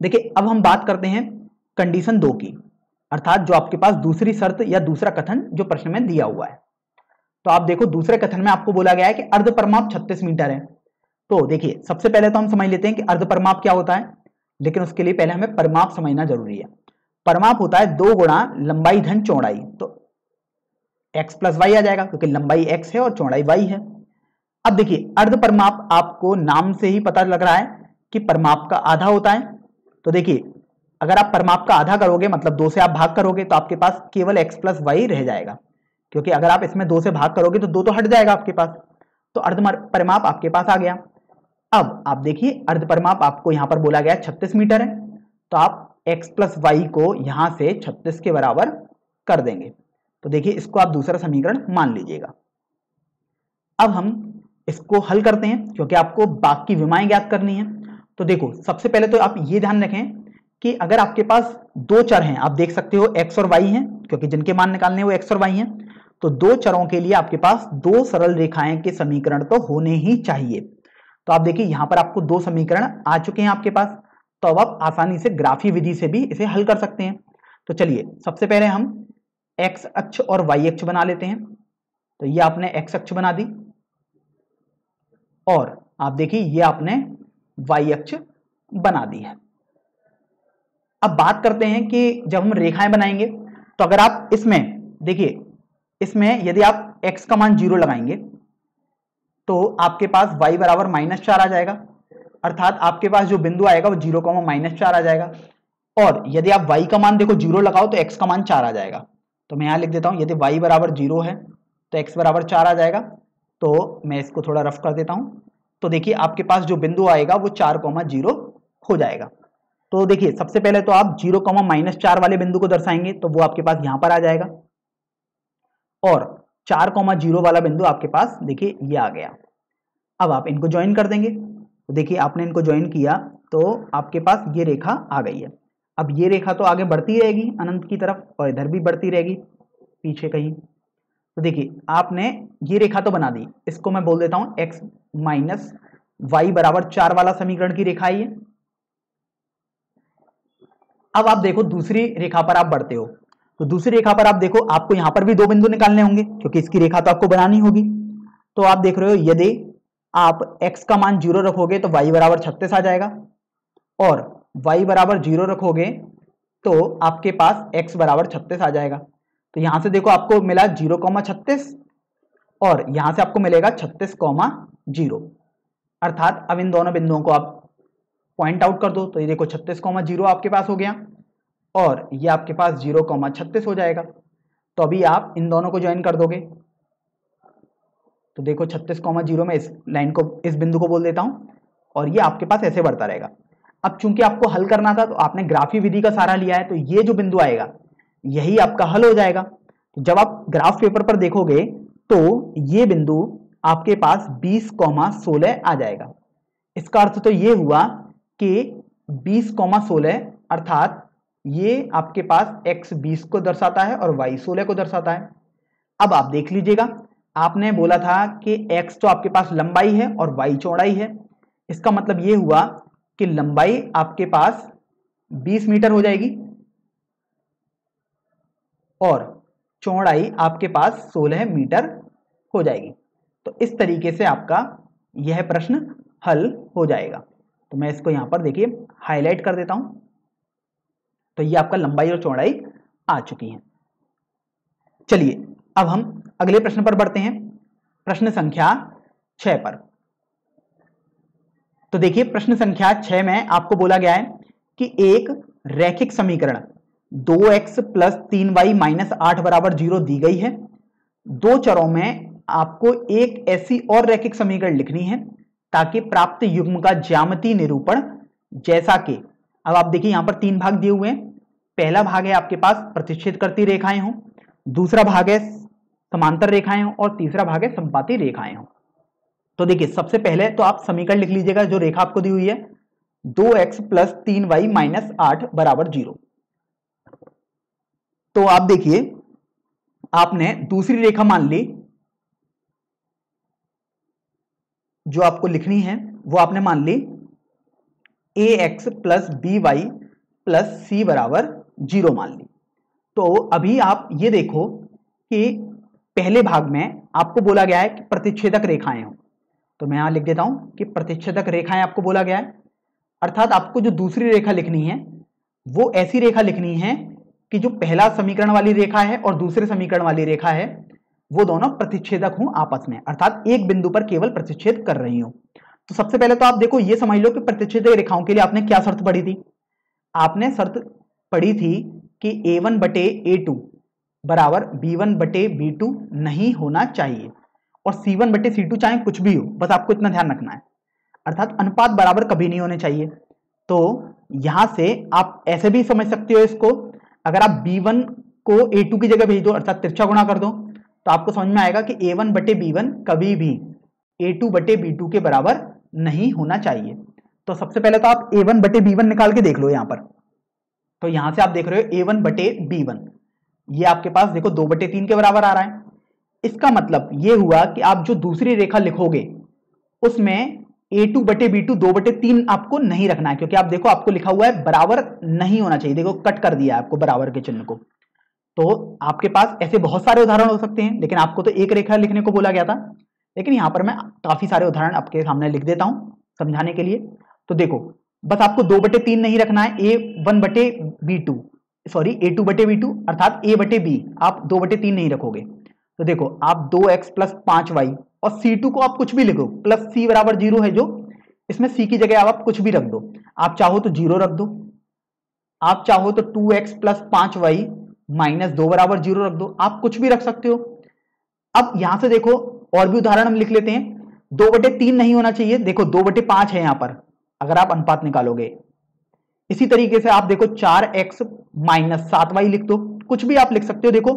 देखिए अब हम बात करते हैं कंडीशन 2 की, अर्थात जो आपके पास दूसरी शर्त या दूसरा कथन जो प्रश्न में दिया हुआ है। तो आप देखो दूसरे कथन में आपको बोला गया है कि अर्ध परिमाप 36 मीटर है। तो देखिए सबसे पहले तो हम समझ लेते हैं कि अर्ध परिमाप क्या होता है, लेकिन उसके लिए पहले हमें परिमाप समझना जरूरी है। परिमाप होता है 2 गुणा लंबाई धन चौड़ाई, तो x प्लस वाई आ जाएगा क्योंकि लंबाई x है और चौड़ाई y है। अब देखिए अर्ध परिमाप आपको नाम से ही पता लग रहा है कि परिमाप का आधा होता है। तो देखिए अगर आप परिमाप का आधा करोगे मतलब 2 से आप भाग करोगे तो आपके पास केवल x प्लस वाई रह जाएगा, क्योंकि अगर आप इसमें 2 से भाग करोगे तो 2 तो हट जाएगा आपके पास, तो अर्ध परिमाप आपके पास आ गया। अब आप देखिए अर्ध परिमाप आपको यहां पर बोला गया 36 मीटर है, तो आप x प्लस वाई को यहां से 36 के बराबर कर देंगे। तो देखिए इसको आप दूसरा समीकरण मान लीजिएगा। अब हम इसको हल करते हैं क्योंकि आपको बाग की विमाएं ज्ञात करनी है। तो देखो सबसे पहले तो आप ये ध्यान रखें कि अगर आपके पास 2 चर हैं, आप देख सकते हो x और y हैं, क्योंकि जिनके मान निकालने वो x और y हैं, तो 2 चरों के लिए आपके पास 2 सरल रेखाएं के समीकरण तो होने ही चाहिए। तो आप देखिए यहां पर आपको 2 समीकरण आ चुके हैं आपके पास, तो अब आप आसानी से ग्राफीय विधि से भी इसे हल कर सकते हैं। तो चलिए सबसे पहले हम x अक्ष और y अक्ष बना लेते हैं। तो ये आपने x अक्ष बना दी और आप देखिए ये आपने y अक्ष बना दी है। अब बात करते हैं कि जब हम रेखाएं बनाएंगे तो अगर आप इसमें देखिए, इसमें यदि आप x का मान 0 लगाएंगे तो आपके पास y बराबर -4 आ जाएगा, अर्थात आपके पास जो बिंदु आएगा वो 0, -4 आ जाएगा। और यदि आप y का मान देखो 0 लगाओ तो x का मान 4 आ जाएगा। तो मैं यहां लिख देता हूं, यदि y बराबर 0 है तो x बराबर 4 आ जाएगा। तो मैं इसको थोड़ा रफ कर देता हूं। तो देखिए आपके पास जो बिंदु आएगा वो 4,0 हो जाएगा। तो देखिए सबसे पहले तो आप 0, -4 वाले बिंदु को दर्शाएंगे तो वो आपके पास यहां पर आ जाएगा, और 4,0 वाला बिंदु आपके पास देखिए ये आ गया। अब आप इनको ज्वाइन कर देंगे। तो देखिए आपने इनको ज्वाइन किया तो आपके पास ये रेखा आ गई है। अब ये रेखा तो आगे बढ़ती रहेगी अनंत की तरफ और इधर भी बढ़ती रहेगी पीछे कहीं। तो देखिए आपने ये रेखा तो बना दी, इसको मैं बोल देता हूं x माइनस वाई बराबर 4 वाला समीकरण की रेखा है। अब आप देखो दूसरी रेखा पर आप बढ़ते हो, तो दूसरी रेखा पर आप देखो आपको यहां पर भी 2 बिंदु निकालने होंगे क्योंकि इसकी रेखा तो आपको बनानी होगी। तो आप देख रहे हो यदि आप x का मान 0 रखोगे तो y बराबर 36 आ जाएगा, और y बराबर 0 रखोगे तो आपके पास x बराबर 36 आ जाएगा। तो यहां से देखो आपको मिला 0,36 और यहां से आपको मिलेगा 36,0, अर्थात अब इन दोनों बिंदुओं को आप पॉइंट आउट कर दो। तो ये देखो 36,0 आपके पास हो गया और ये आपके पास 0,36 हो जाएगा। तो अभी आप इन दोनों को ज्वाइन कर दोगे तो देखो 36,0 में इस लाइन को, इस बिंदु को बोल देता हूं और ये आपके पास ऐसे बढ़ता रहेगा। अब चूंकि आपको हल करना था तो आपने ग्राफी विधि का सहारा लिया है, तो ये जो बिंदु आएगा यही आपका हल हो जाएगा। तो जब आप ग्राफ पेपर पर देखोगे तो ये बिंदु आपके पास 20,16 आ जाएगा। इसका अर्थ तो ये हुआ कि 20,16 अर्थात ये आपके पास x 20 को दर्शाता है और y 16 को दर्शाता है। अब आप देख लीजिएगा, आपने बोला था कि x तो आपके पास लंबाई है और y चौड़ाई है। इसका मतलब ये हुआ कि लंबाई आपके पास 20 मीटर हो जाएगी और चौड़ाई आपके पास 16 मीटर हो जाएगी। तो इस तरीके से आपका यह प्रश्न हल हो जाएगा। तो मैं इसको यहां पर देखिए हाईलाइट कर देता हूं। तो ये आपका लंबाई और चौड़ाई आ चुकी है। चलिए अब हम अगले प्रश्न पर बढ़ते हैं, प्रश्न संख्या 6 पर। तो देखिए प्रश्न संख्या 6 में आपको बोला गया है कि एक रैखिक समीकरण 2x + 3y - 8 = 0 दी गई है। दो चरों में आपको एक ऐसी और रैखिक समीकरण लिखनी है ताकि प्राप्त युग्म का ज्यामितीय निरूपण जैसा कि, अब आप देखिए यहां पर 3 भाग दिए हुए हैं। पहला भाग है आपके पास प्रतिच्छेद करती रेखाएं हों, दूसरा भाग है समांतर रेखाएं हों और तीसरा भाग है संपाती रेखाएं हों। तो देखिए सबसे पहले तो आप समीकरण लिख लीजिएगा जो रेखा आपको दी हुई है, 2x + 3y - 8 = 0। तो आप देखिए आपने दूसरी रेखा मान ली, जो आपको लिखनी है वो आपने मान ली ax + by + c = 0 मान ली। तो अभी आप ये देखो कि पहले भाग में आपको बोला गया है कि प्रतिच्छेदक रेखाएं हो। तो मैं यहां लिख देता हूं कि प्रतिच्छेदक रेखाएं आपको बोला गया है, अर्थात आपको जो दूसरी रेखा लिखनी है वो ऐसी रेखा लिखनी है कि जो पहला समीकरण वाली रेखा है और दूसरे समीकरण वाली रेखा है वो दोनों प्रतिच्छेदक हों आपस में, अर्थात एक बिंदु पर केवल प्रतिच्छेद कर रही हो। तो सबसे पहले तो आप देखो ये समझ लो कि प्रतिच्छेदक रेखाओं के लिए आपने क्या शर्त पढ़ी थी। आपने शर्त पढ़ी थी कि a1/a2 बराबर b1/b2 नहीं होना चाहिए और c1/c2 चाहे कुछ भी हो, बस आपको इतना ध्यान रखना है, अर्थात अनुपात बराबर कभी नहीं होने चाहिए। तो यहां से आप ऐसे भी समझ सकते हो इसको, अगर आप b1 को a2 की जगह भेज दो अर्थात तिरछा गुणा कर दो तो आपको समझ में आएगा कि a1/b1 कभी भी a2/b2 के बराबर नहीं होना चाहिए। तो सबसे पहले तो आप a1/b1 निकाल के देख लो यहां पर। तो यहां से आप देख रहे हो a1/b1, ये आपके पास देखो 2/3 के बराबर आ रहा है। इसका मतलब ये हुआ कि आप जो दूसरी रेखा लिखोगे उसमें a2/b2 2/3 आपको नहीं रखना है, क्योंकि आप देखो आपको लिखा हुआ है बराबर नहीं होना चाहिए, देखो कट कर दिया है आपको बराबर के चिन्ह को। तो आपके पास ऐसे बहुत सारे उदाहरण हो सकते हैं, लेकिन आपको तो एक रेखा लिखने को बोला गया था, लेकिन यहां पर मैं काफी सारे उदाहरण आपके सामने लिख देता हूं समझाने के लिए। तो देखो बस आपको 2/3 नहीं रखना है, a1/b2 सॉरी a2/b2 अर्थात a/b आप 2/3 नहीं रखोगे। तो देखो आप 2x + 5y और c2 को आप कुछ भी लिखो, प्लस c = 0 है, जो इसमें c की जगह आप कुछ भी रख दो। आप चाहो तो 0 रख दो, आप चाहो तो 2x + 5y - 2 = 0 रख दो, आप कुछ भी रख सकते हो। अब यहां से देखो और भी उदाहरण हम लिख लेते हैं। 2/3 नहीं होना चाहिए, देखो 2/5 है यहां पर अगर आप अनुपात निकालोगे। इसी तरीके से आप देखो 4x - 7y लिख दो, कुछ भी आप लिख सकते हो। देखो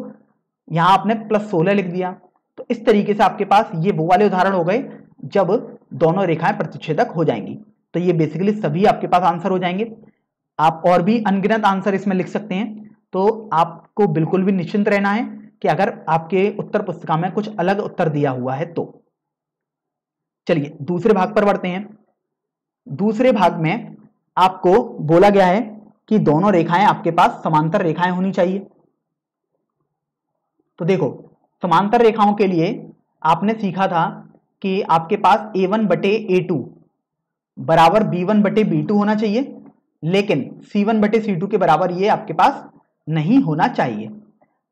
यहां आपने +16 लिख दिया। तो इस तरीके से आपके पास ये वो वाले उदाहरण हो गए जब दोनों रेखाएं प्रतिच्छेदक हो जाएंगी। तो ये बेसिकली सभी आपके पास आंसर हो जाएंगे। आप और भी अनगिनत आंसर इसमें लिख सकते हैं। तो आपको बिल्कुल भी निश्चिंत रहना है कि अगर आपके उत्तर पुस्तिका में कुछ अलग उत्तर दिया हुआ है तो। चलिए दूसरे भाग पर बढ़ते हैं। दूसरे भाग में आपको बोला गया है कि दोनों रेखाएं आपके पास समांतर रेखाएं होनी चाहिए। तो देखो समांतर रेखाओं के लिए आपने सीखा था कि आपके पास a1/a2 बराबर b1/b2 होना चाहिए, लेकिन C1 बटे C2 के बराबर ये आपके पास नहीं होना चाहिए।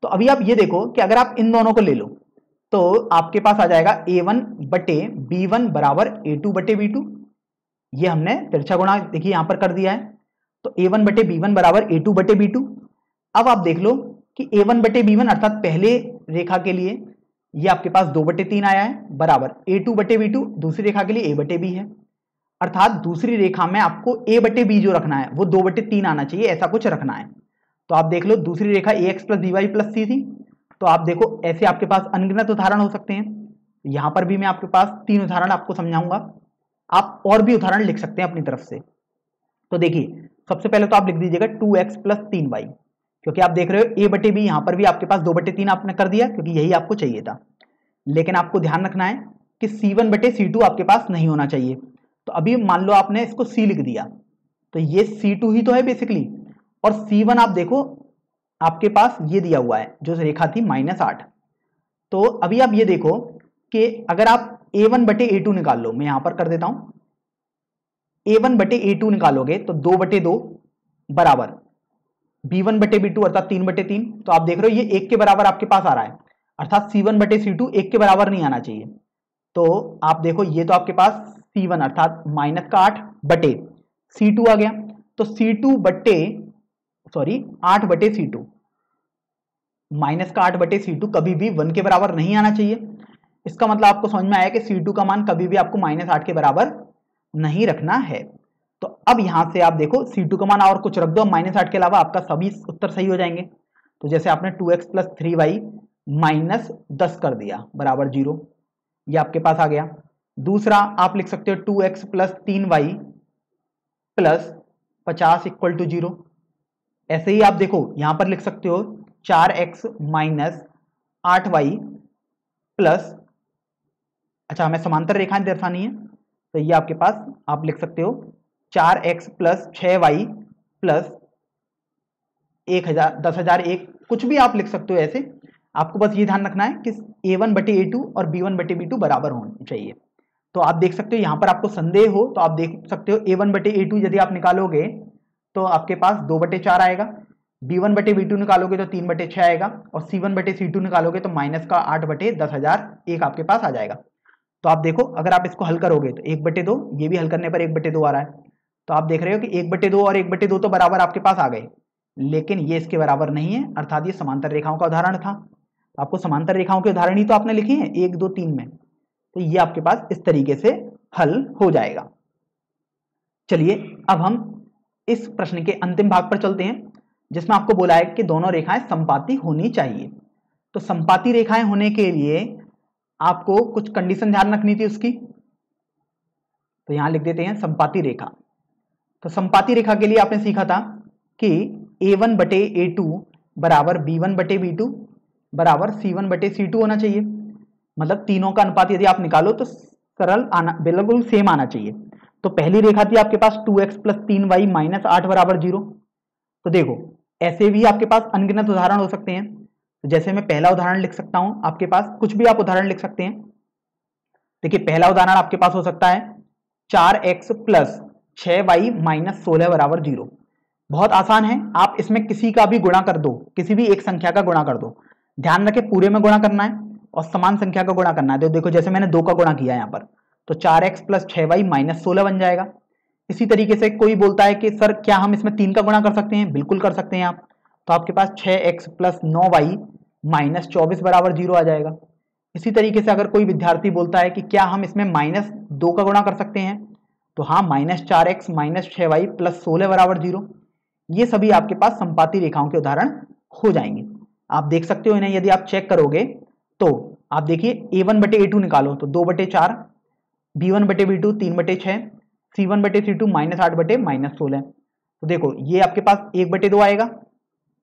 तो अभी आप ये देखो कि अगर आप इन दोनों को ले लो तो आपके पास आ जाएगा A1 बटे B1 बराबर A2 बटे B2। ये हमने तिरछा गुणा देखिए यहां पर कर दिया है। तो A1 बटे B1 बराबर A2 बटे B2। अब आप देख लो कि A1 बटे B1 अर्थात पहले रेखा के लिए ये आपके पास 2 बटे 3 आया है बराबर A2 बटे B2, दूसरी रेखा के लिए A बटे B है। अर्थात दूसरी रेखा में आपको A बटे B जो रखना है वो 2 बटे 3 आना चाहिए, ऐसा कुछ रखना है। तो आप देख लो दूसरी रेखा AX plus BY plus C थी। तो आप देखो ऐसे आपके पास अनगिनत उदाहरण हो सकते हैं। यहां पर भी मैं आपके पास 3 उदाहरण आपको समझाऊंगा, आप और भी उदाहरण लिख सकते हैं अपनी तरफ से। तो देखिए सबसे पहले तो आप लिख दीजिएगा 2x प्लस 3y, क्योंकि आप देख रहे हो A बटे B यहां पर भी आपके पास 2 बटे 3 आपने कर दिया क्योंकि यही आपको चाहिए था। लेकिन आपको ध्यान रखना है कि C1 बटे C2 आपके पास नहीं होना चाहिए। तो अभी मान लो आपने इसको C लिख दिया तो ये C2 ही तो है बेसिकली, और C1 आप देखो आपके पास ये दिया हुआ है जो रेखा थी -8। तो अभी आप ये देखो कि अगर आप A1 बटे A2 निकाल लो, मैं यहां पर कर देता हूं, A1 बटे A2 निकालोगे तो 2 बटे 2 बराबर B1 बटे B2 अर्थात 3 बटे 3। तो आप देख रहे हो ये 1 के बराबर आपके पास आ रहा है, अर्थात C1 बटे C2 1 के बराबर नहीं आना चाहिए। तो आप देखो ये तो आपके पास C1 अर्थात -8 बटे C2 आ गया। तो C2 बटे 8 बटे C2, -8 बटे C2 कभी भी 1 के बराबर नहीं आना चाहिए। इसका मतलब आपको समझ में आया कि C2 का मान कभी भी आपको -8 के बराबर नहीं रखना है। तो अब यहां से आप देखो C2 का मान और कुछ रख दो, -8 के अलावा आपका सभी उत्तर सही हो जाएंगे। तो जैसे आपने 2x प्लस 3y -10 कर दिया बराबर 0, ये आपके पास आ गया। दूसरा आप लिख सकते हो 2x plus 3y plus 50 equal to 0। ऐसे ही आप देखो यहां पर लिख सकते हो 4x माइनस 8y प्लस, अच्छा हमें समांतर रेखाएं दर्शानी है तो ये आपके पास आप लिख सकते हो 4x प्लस 6y प्लस 10,001, कुछ भी आप लिख सकते हो ऐसे। आपको बस ये ध्यान रखना है कि A1 बटे A2 और B1 बटे B2 बराबर होने चाहिए। तो आप देख सकते हो यहां पर आपको संदेह हो तो आप देख सकते हो A1 बटे A2 यदि आप निकालोगे तो आपके पास 2 बटे 4 आएगा, B1 बटे B2 निकालोगे तो 3 बटे 6 आएगा, और C1 बटे C2 निकालोगे तो माइनस का 8 बटे 10,001 आपके पास आ जाएगा। तो आप देखो अगर आप इसको हल करोगे तो 1 बटे 2, ये भी हल करने पर 1 बटे 2 आ रहा है। तो आप देख रहे हो कि 1 बटे 2 और 1 बटे 2 तो बराबर आपके पास आ गए, लेकिन ये इसके बराबर नहीं है, अर्थात ये समांतर रेखाओं का उदाहरण था। आपको समांतर रेखाओं के उदाहरण ही तो आपने लिखे हैं 1 2 3 में, तो ये आपके पास इस तरीके से हल हो जाएगा। चलिए अब हम इस प्रश्न के अंतिम भाग पर चलते हैं, जिसमें आपको बोला है कि दोनों रेखाएं समपाती होनी चाहिए। तो समपाती रेखाएं होने के लिए आपको कुछ कंडीशन ध्यान रखनी थी उसकी, तो यहां लिख देते हैं समपाती रेखा। तो समपाती रेखा के लिए आपने सीखा था कि A1 बटे A2 बराबर B1 बटे B2 बराबर C1 बटे C2 होना चाहिए। मतलब तीनों का अनुपात यदि आप निकालो तो सरल आना, बिल्कुल सेम आना चाहिए। तो पहली रेखा थी आपके पास 2x प्लस 3y माइनस 8 बराबर 0। तो देखो ऐसे भी आपके पास अनगिनत उदाहरण हो सकते हैं। तो जैसे मैं पहला उदाहरण लिख सकता हूं, आपके पास कुछ भी आप उदाहरण लिख सकते हैं। देखिए पहला उदाहरण आपके पास हो सकता है 4x प्लस 6y माइनस 16 बराबर 0। बहुत आसान है, आप इसमें किसी का भी गुणा कर दो, किसी भी एक संख्या का गुणा कर दो। ध्यान रखें पूरे में गुणा करना है और समान संख्या का गुणा करना है। तो देखो जैसे मैंने 2 का गुणा किया यहाँ पर, तो 4x प्लस 6y माइनस 16 बन जाएगा। इसी तरीके से कोई बोलता है कि सर क्या हम इसमें 3 का गुणा कर सकते हैं? बिल्कुल कर सकते हैं आप। तो आपके पास 6x प्लस 9y माइनस 24 बराबर 0 आ जाएगा। इसी तरीके से अगर कोई विद्यार्थी बोलता है कि क्या हम इसमें -2 का गुणा कर सकते हैं? तो हाँ, -4x माइनस 6y प्लस 16 बराबर 0। ये सभी आपके पास समपाती रेखाओं के उदाहरण हो जाएंगे। आप देख सकते हो इन्हें, यदि आप चेक करोगे तो आप देखिए A1 बटे A2 निकालो तो 2 बटे 4, B1 बटे B2 3 बटे 6, C1 बटे C2 -8 बटे -16। तो देखो ये आपके पास 1 बटे 2 आएगा,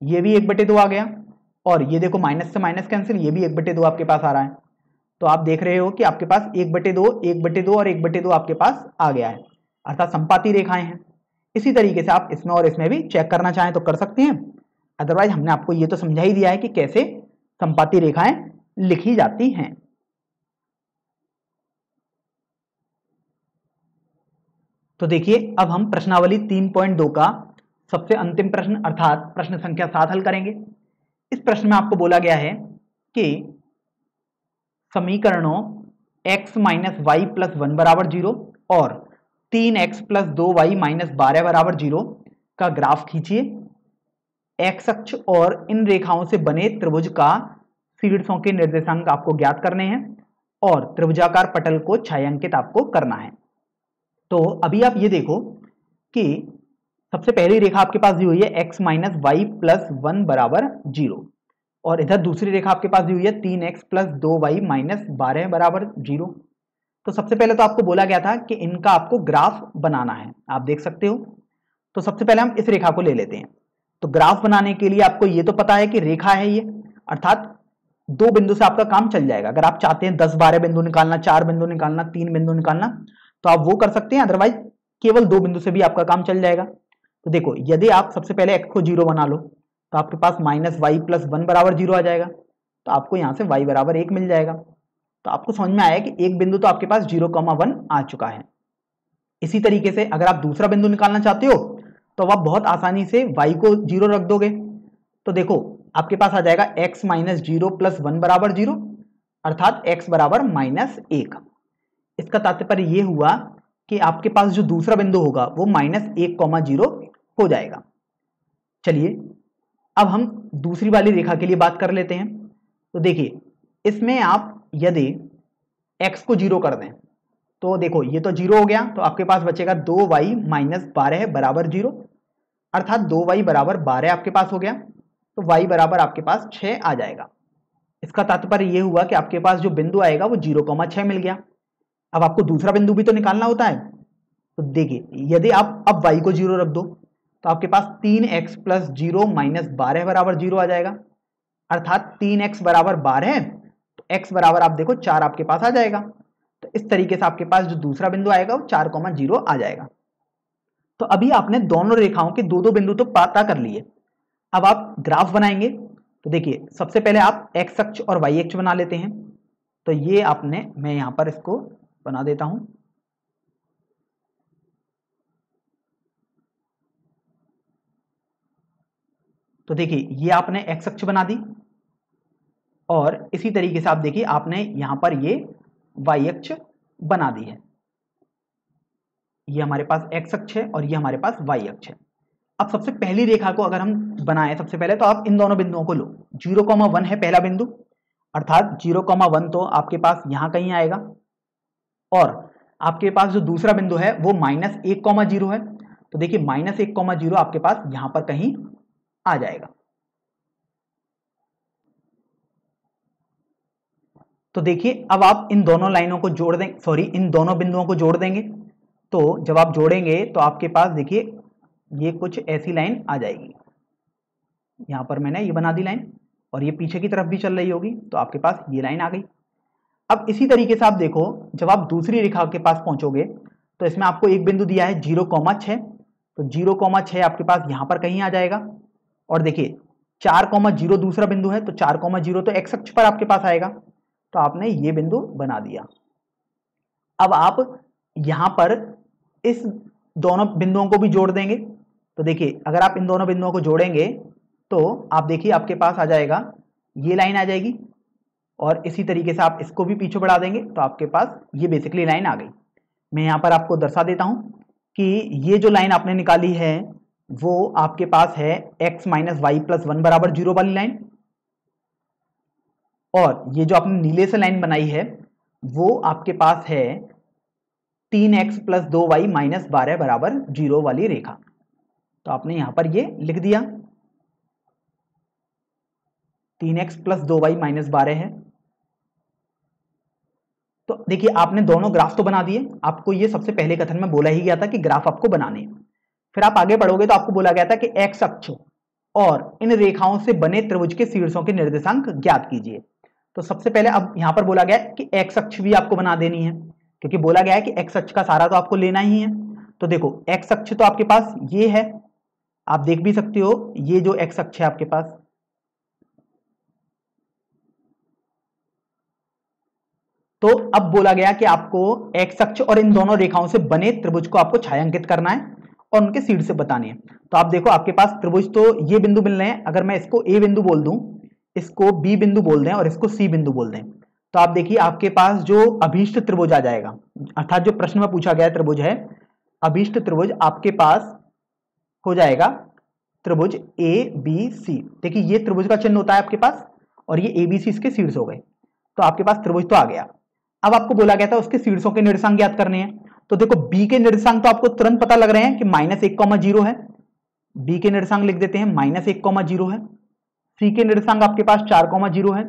ये भी 1 बटे 2 आ गया, और ये देखो माइनस से माइनस कैंसिल, ये भी 1 बटे 2 आपके पास आ रहा है। तो आप देख रहे हो कि आपके पास 1 बटे 2, 1 बटे 2 और 1 बटे 2 आपके पास आ गया है, अर्थात समपाती रेखाएं हैं। इसी तरीके से आप इसमें और इसमें भी चेक करना चाहें तो कर सकते हैं। अदरवाइज हमने आपको ये तो समझा ही दिया है कि कैसे समपाती रेखाएं लिखी जाती हैं। तो देखिए अब हम प्रश्नावली 3.2 का सबसे अंतिम प्रश्न अर्थात प्रश्न संख्या 7 हल करेंगे। इस प्रश्न में आपको बोला गया है कि समीकरणों x माइनस वाई प्लस 1 बराबर 0 और 3x प्लस 2y माइनस 12 बराबर 0 का ग्राफ खींचिए। x अक्ष और इन रेखाओं से बने त्रिभुज का शीर्षों के निर्देशांक आपको ज्ञात करने हैं और त्रिभुजाकार पटल को छायांकित आपको करना है। तो अभी आप ये देखो कि सबसे पहली रेखा आपके पास दी हुई है x माइनस वाई प्लस 1 बराबर 0 और इधर दूसरी रेखा आपके पास दी हुई है 3x प्लस 2y माइनस 12 बराबर 0। तो सबसे पहले तो आपको बोला गया था कि इनका आपको ग्राफ बनाना है, आप देख सकते हो। तो सबसे पहले हम इस रेखा को ले लेते हैं। तो ग्राफ बनाने के लिए आपको ये तो पता है कि रेखा है ये, अर्थात 2 बिंदु से आपका काम चल जाएगा। अगर आप चाहते हैं 10-12 बिंदु निकालना, 4 बिंदु निकालना, 3 बिंदु निकालना, तो आप वो कर सकते हैं, अदरवाइज केवल 2 बिंदु से भी आपका काम चल जाएगा। तो देखो यदि आप सबसे पहले x को 0 बना लो तो आपके पास माइनस वाई प्लस 1 बराबर 0 आ जाएगा। तो आपको यहाँ से y बराबर 1 मिल जाएगा। तो आपको समझ में आया कि एक बिंदु तो आपके पास 0,1 आ चुका है। इसी तरीके से अगर आप दूसरा बिंदु निकालना चाहते हो तो आप बहुत आसानी से y को 0 रख दोगे। तो देखो आपके पास आ जाएगा x माइनस 0 प्लस 1 बराबर 0 अर्थात x बराबर -1। इसका तात्पर्य ये हुआ कि आपके पास जो दूसरा बिंदु होगा वो -1,0 हो जाएगा। चलिए अब हम दूसरी वाली रेखा के लिए बात कर लेते हैं। तो देखिए इसमें आप यदि x को 0 कर दें तो देखो ये तो 0 हो गया, तो आपके पास बचेगा 2y माइनस 12 बराबर 0 अर्थात 2y बराबर 12 आपके पास हो गया। तो y बराबर आपके पास 6 आ जाएगा। इसका तात्पर्य ये हुआ कि आपके पास जो बिंदु आएगा वो 0,6 मिल गया। अब आपको दूसरा बिंदु भी तो निकालना होता है। तो देखिए यदि आप अब y को 0 रख दो तो आपके पास 3x प्लस 0 माइनस 12 बराबर 0 आ जाएगा अर्थात 3x बराबर 12 तो x बराबर आप देखो 4 आपके पास आ जाएगा। तो इस तरीके से आपके पास जो दूसरा बिंदु आएगा वो 4,0 आ जाएगा। तो अभी आपने दोनों रेखाओं के 2-2 बिंदु तो पता कर लिए। अब आप ग्राफ बनाएंगे। तो देखिए सबसे पहले आप x अक्ष और y अक्ष बना लेते हैं। तो ये आपने, मैं यहां पर इसको बना देता हूं। तो देखिए ये आपने x अक्ष बना दी और इसी तरीके से आप देखिए आपने यहां पर ये y अक्ष बना दी है। ये हमारे पास x अक्ष है और ये हमारे पास y अक्ष है। अब सबसे पहली रेखा को अगर हम बनाएं सबसे पहले तो आप इन दोनों बिंदुओं को लो। 0,1 है पहला बिंदु अर्थात 0,1 तो आपके पास यहां कहीं आएगा और आपके पास जो दूसरा बिंदु है वो -1,0 है। तो देखिए -1,0 आपके पास यहां पर कहीं आ जाएगा। तो देखिए अब आप इन दोनों लाइनों को जोड़ दें, सॉरी इन दोनों बिंदुओं को जोड़ देंगे। तो जब आप जोड़ेंगे तो आपके पास देखिए ये कुछ ऐसी लाइन आ जाएगी। यहां पर मैंने ये बना दी लाइन और ये पीछे की तरफ भी चल रही होगी, तो आपके पास ये लाइन आ गई। अब इसी तरीके से आप देखो जब आप दूसरी रेखा के पास पहुंचोगे तो इसमें आपको एक बिंदु दिया है 0,6 तो 0,6 आपके पास यहां पर कहीं आ जाएगा और देखिए 4,0 दूसरा बिंदु है तो 4,0 तो x अक्ष पर आपके पास आएगा। तो आपने ये बिंदु बना दिया। अब आप यहां पर इस दोनों बिंदुओं को भी जोड़ देंगे। तो देखिए अगर आप इन दोनों बिंदुओं को जोड़ेंगे तो आप देखिए आपके पास आ जाएगा ये लाइन आ जाएगी और इसी तरीके से आप इसको भी पीछे बढ़ा देंगे तो आपके पास ये बेसिकली लाइन आ गई। मैं यहां पर आपको दर्शा देता हूं कि ये जो लाइन आपने निकाली है वो आपके पास है x माइनस वाई प्लस 1 बराबर 0 वाली लाइन और ये जो आपने नीले से लाइन बनाई है वो आपके पास है 3x प्लस 2y माइनस 12 बराबर 0 वाली रेखा। तो आपने यहां पर ये लिख दिया 3x प्लस 2y माइनस 12 है। तो देखिए आपने दोनों ग्राफ तो बना दिए। आपको ये सबसे पहले कथन में बोला ही गया था कि ग्राफ आपको बनाने। फिर आप आगे बढ़ोगे तो आपको बोला गया था कि x अक्ष और इन रेखाओं से बने त्रिभुज के शीर्षों के निर्देशांक ज्ञात कीजिए। तो सबसे पहले अब यहां पर बोला गया कि x अक्ष भी आपको बना देनी है क्योंकि बोला गया है कि x अक्ष का सारा तो आपको लेना ही है। तो देखो x अक्ष तो आपके पास ये है, आप देख भी सकते हो ये जो x अक्ष है आपके पास, तो अब बोला गया कि आपको एक्स अक्ष और इन दोनों रेखाओं से बने त्रिभुज को आपको छायांकित करना है और उनके शीर्ष से बतानी है। तो आप देखो आपके पास त्रिभुज तो ये बिंदु मिल रहे हैं, अगर मैं इसको ए बिंदु बोल दूं, इसको बी बिंदु बोल दें और इसको सी बिंदु बोल दें, तो आप देखिए आपके पास जो अभीष्ट त्रिभुज आ जाएगा, अर्थात जो प्रश्न में पूछा गया त्रिभुज है अभीष्ट त्रिभुज, आपके पास हो जाएगा त्रिभुज ए बी सी। देखिए ये त्रिभुज का चिन्ह होता है आपके पास और ये ए बी सी इसके शीर्ष हो गए, तो आपके पास त्रिभुज तो आ गया। अब आपको बोला गया था उसके शीर्षों के निर्देशांक ज्ञात करने हैं। तो देखो बी के निर्देशांक तो आपको तुरंत पता लग रहे हैं कि -1,0 है, बी के निर्देशांक लिख देते हैं -1,0 है। सी के निर्देशांक आपके पास 4,0 है।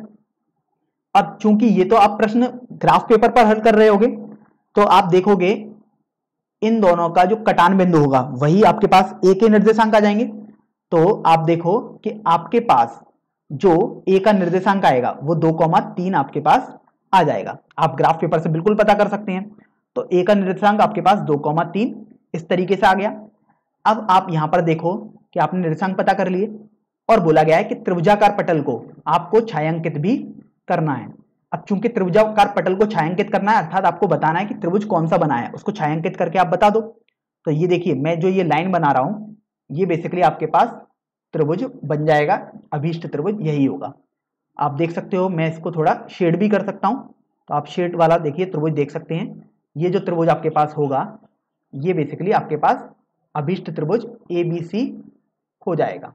अब चूंकि ये तो आप प्रश्न ग्राफ पेपर पर हल कर रहे होगे, तो आप देखोगे इन दोनों का जो कटान बिंदु होगा वही आपके पास ए के निर्देशांक आ जाएंगे। तो आप देखो कि आपके पास जो ए का निर्देशांक आएगा वो 2,3 आपके पास आ जाएगा। आप ग्राफ पेपर से बिल्कुल पता कर सकते हैं। तो ए का निर्देशांक आपके पास 2,3 इस तरीके से आ गया। अब आप यहां पर देखो कि आपने निर्देशांक पता कर लिए और बोला गया है कि त्रिभुजाकार पटल को आपको छायांकित भी करना है। अब चूंकि त्रिभुजाकार पटल को छायांकित करना है अर्थात आपको बताना है कि त्रिभुज कौन सा बना है, उसको छायांकित करके आप बता दो। तो ये देखिए मैं जो ये लाइन बना रहा हूं ये बेसिकली आपके पास त्रिभुज बन जाएगा, अभीष्ट त्रिभुज यही होगा। आप देख सकते हो मैं इसको थोड़ा शेड भी कर सकता हूं, तो आप शेड वाला देखिए त्रिभुज देख सकते हैं। ये जो त्रिभुज आपके पास होगा ये बेसिकली आपके पास अभीष्ट त्रिभुज ABC हो जाएगा।